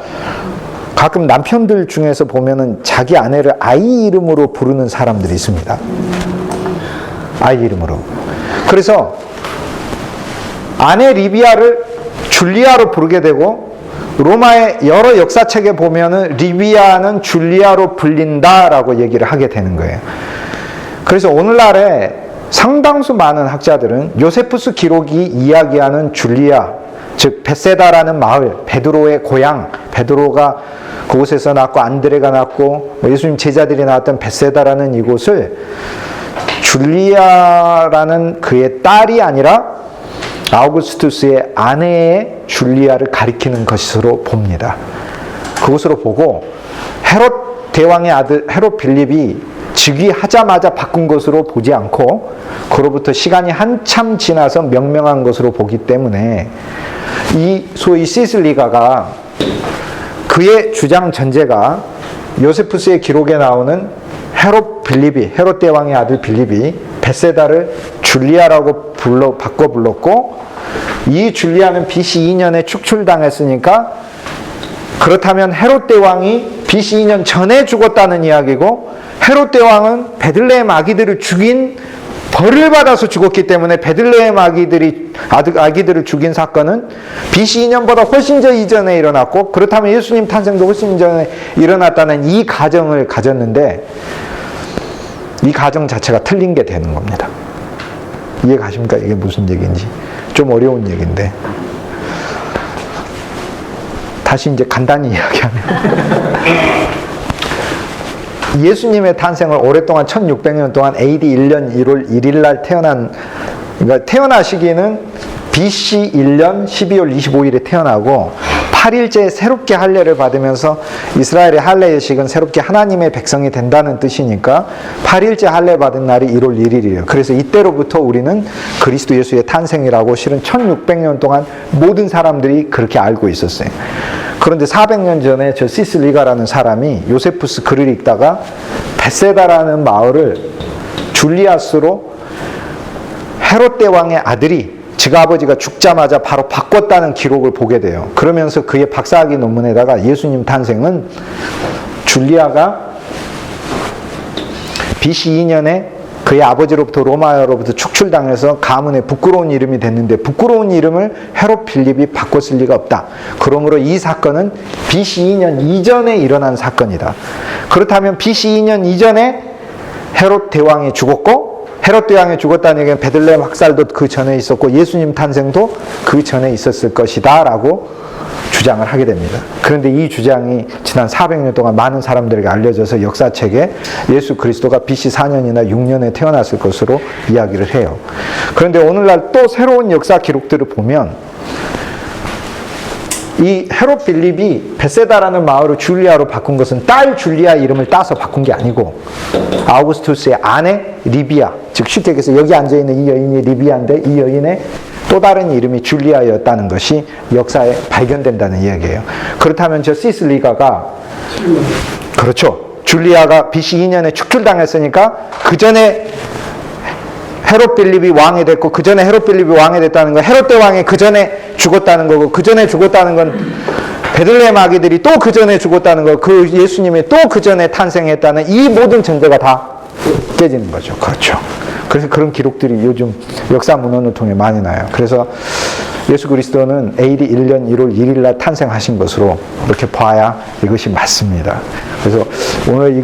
가끔 남편들 중에서 보면은 자기 아내를 아이 이름으로 부르는 사람들이 있습니다. 아이 이름으로. 그래서 아내 리비아를 줄리아로 부르게 되고 로마의 여러 역사책에 보면은 리비아는 줄리아로 불린다라고 얘기를 하게 되는 거예요. 그래서 오늘날에 상당수 많은 학자들은 요세푸스 기록이 이야기하는 줄리아, 즉 베세다라는 마을, 베드로의 고향, 베드로가 그곳에서 낳고 안드레가 낳고 예수님 제자들이 나왔던 베세다라는 이곳을 줄리아라는 그의 딸이 아니라 아우구스투스의 아내의 줄리아를 가리키는 것으로 봅니다. 그것으로 보고 헤롯 대왕의 아들 헤롯 빌립이 즉위하자마자 바꾼 것으로 보지 않고 그로부터 시간이 한참 지나서 명명한 것으로 보기 때문에 이 소위 시슬리가가 그의 주장 전제가 요세푸스의 기록에 나오는 헤롯 대왕의 아들 빌립이 베세다를 줄리아라고 바꿔 불렀고 이 줄리아는 BC 2년에 축출당했으니까 그렇다면 헤롯 대왕이 BC 2년 전에 죽었다는 이야기고 헤롯 대왕은 베들레헴 아기들을 죽인 벌을 받아서 죽었기 때문에 베들레헴 아기들을 죽인 사건은 BC 2년보다 훨씬 이전에 일어났고 그렇다면 예수님 탄생도 훨씬 전에 일어났다는 이 가정을 가졌는데 이 가정 자체가 틀린 게 되는 겁니다. 이해 가십니까? 이게 무슨 얘기인지. 좀 어려운 얘기인데. 다시 이제 간단히 이야기하면 예수님의 탄생을 오랫동안 1600년 동안 AD 1년 1월 1일 날 그러니까 태어나시기는 BC 1년 12월 25일에 태어나고 8일째 새롭게 할례를 받으면서 이스라엘의 할례 예식은 새롭게 하나님의 백성이 된다는 뜻이니까 8일째 할례 받은 날이 1월 1일이에요. 그래서 이때로부터 우리는 그리스도 예수의 탄생이라고 실은 1600년 동안 모든 사람들이 그렇게 알고 있었어요. 그런데 400년 전에 저 시슬리가라는 사람이 요세푸스 글을 읽다가 베세다라는 마을을 줄리아스로 헤롯 대왕의 아들이 즉 아버지가 죽자마자 바로 바꿨다는 기록을 보게 돼요. 그러면서 그의 박사학위 논문에다가 예수님 탄생은 줄리아가 BC 2년에 그의 아버지로부터 로마로부터 축출당해서 가문의 부끄러운 이름이 됐는데 부끄러운 이름을 헤롯 빌립이 바꿨을 리가 없다. 그러므로 이 사건은 BC 2년 이전에 일어난 사건이다. 그렇다면 BC 2년 이전에 헤롯 대왕이 죽었고 헤롯 대왕이 죽었다는 얘기는 베들레헴 학살도 그 전에 있었고 예수님 탄생도 그 전에 있었을 것이다 라고 주장을 하게 됩니다. 그런데 이 주장이 지난 400년 동안 많은 사람들에게 알려져서 역사책에 예수 그리스도가 BC 4년이나 6년에 태어났을 것으로 이야기를 해요. 그런데 오늘날 또 새로운 역사 기록들을 보면 이 헤롯 빌립이 베세다라는 마을을 줄리아로 바꾼 것은 딸 줄리아 이름을 따서 바꾼 게 아니고 아우구스투스의 아내 리비아, 즉 쉽게 얘기해서 여기 앉아있는 이 여인이 리비아인데 이 여인의 또 다른 이름이 줄리아였다는 것이 역사에 발견된다는 이야기예요. 그렇다면 저 시슬리가가 그렇죠. 줄리아가 BC 2년에 축출당했으니까 그 전에 헤롯 빌립이 왕이 됐고 그 전에 헤롯 빌립이 왕이 됐다는 건 헤롯 대왕이 그 전에 죽었다는 거고 그 전에 죽었다는 건 베들레헴 아기들이 또 그 전에 죽었다는 거, 그 예수님이 또 그 전에 탄생했다는 이 모든 전제가 다 깨지는 거죠. 그렇죠. 그래서 그런 기록들이 요즘 역사 문헌을 통해 많이 나요. 그래서 예수 그리스도는 AD 1년 1월 1일 날 탄생하신 것으로 그렇게 봐야 이것이 맞습니다. 그래서 오늘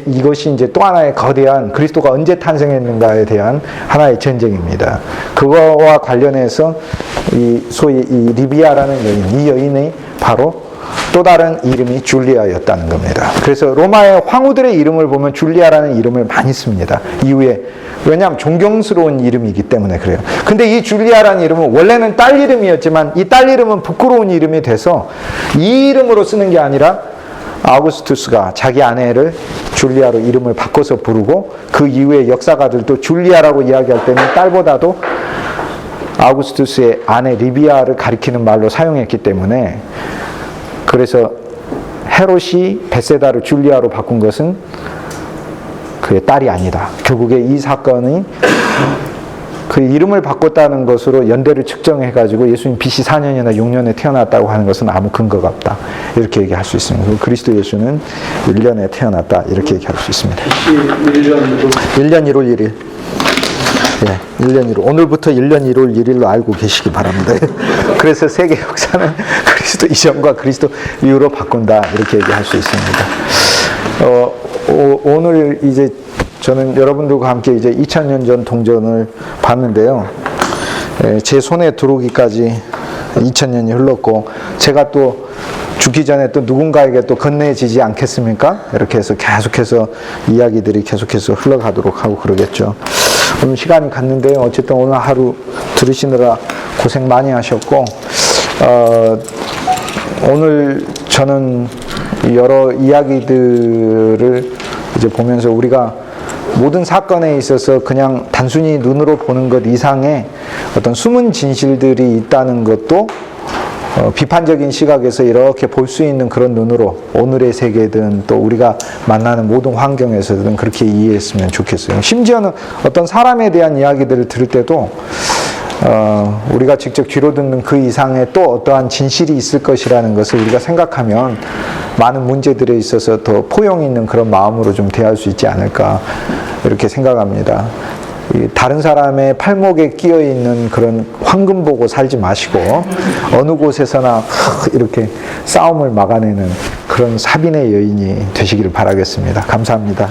이것이 이제 또 하나의 거대한 그리스도가 언제 탄생했는가에 대한 하나의 전쟁입니다. 그거와 관련해서 소위 이 리비아라는 여인, 이 여인이 바로 또 다른 이름이 줄리아였다는 겁니다. 그래서 로마의 황후들의 이름을 보면 줄리아라는 이름을 많이 씁니다. 이후에 왜냐하면 존경스러운 이름이기 때문에 그래요. 근데 이 줄리아라는 이름은 원래는 딸 이름이었지만 이 딸 이름은 부끄러운 이름이 돼서 이 이름으로 쓰는 게 아니라 아우구스투스가 자기 아내를 줄리아로 이름을 바꿔서 부르고 그 이후에 역사가들도 줄리아라고 이야기할 때는 딸보다도 아우구스투스의 아내 리비아를 가리키는 말로 사용했기 때문에, 그래서 헤롯이 베세다를 줄리아로 바꾼 것은 그의 딸이 아니다. 결국에 이 사건이 그 이름을 바꿨다는 것으로 연대를 측정해가지고 예수님 BC 4년이나 6년에 태어났다고 하는 것은 아무 근거가 없다. 이렇게 얘기할 수 있습니다. 그리스도 예수는 1년에 태어났다. 이렇게 얘기할 수 있습니다. 1년 1월 1일. 예, 1년 1월. 오늘부터 1년 1월 1일로 알고 계시기 바랍니다. 그래서 세계 역사는 그리스도 이전과 그리스도 이후로 바꾼다. 이렇게 얘기할 수 있습니다. 오늘 이제 저는 여러분들과 함께 이제 2000년 전 동전을 봤는데요. 제 손에 들어오기까지 2000년이 흘렀고, 제가 또 죽기 전에 또 누군가에게 또 건네지지 않겠습니까? 이렇게 해서 계속해서 이야기들이 계속해서 흘러가도록 하고 그러겠죠. 오늘 시간이 갔는데요. 어쨌든 오늘 하루 들으시느라 고생 많이 하셨고, 오늘 저는 여러 이야기들을 이제 보면서 우리가 모든 사건에 있어서 그냥 단순히 눈으로 보는 것 이상의 어떤 숨은 진실들이 있다는 것도 비판적인 시각에서 이렇게 볼 수 있는 그런 눈으로 오늘의 세계든 또 우리가 만나는 모든 환경에서든 그렇게 이해했으면 좋겠어요. 심지어는 어떤 사람에 대한 이야기들을 들을 때도 우리가 직접 귀로 듣는 그 이상의 또 어떠한 진실이 있을 것이라는 것을 우리가 생각하면 많은 문제들에 있어서 더 포용 있는 그런 마음으로 좀 대할 수 있지 않을까 이렇게 생각합니다. 다른 사람의 팔목에 끼어 있는 그런 황금 보고 살지 마시고 어느 곳에서나 이렇게 싸움을 막아내는 그런 사빈의 여인이 되시기를 바라겠습니다. 감사합니다.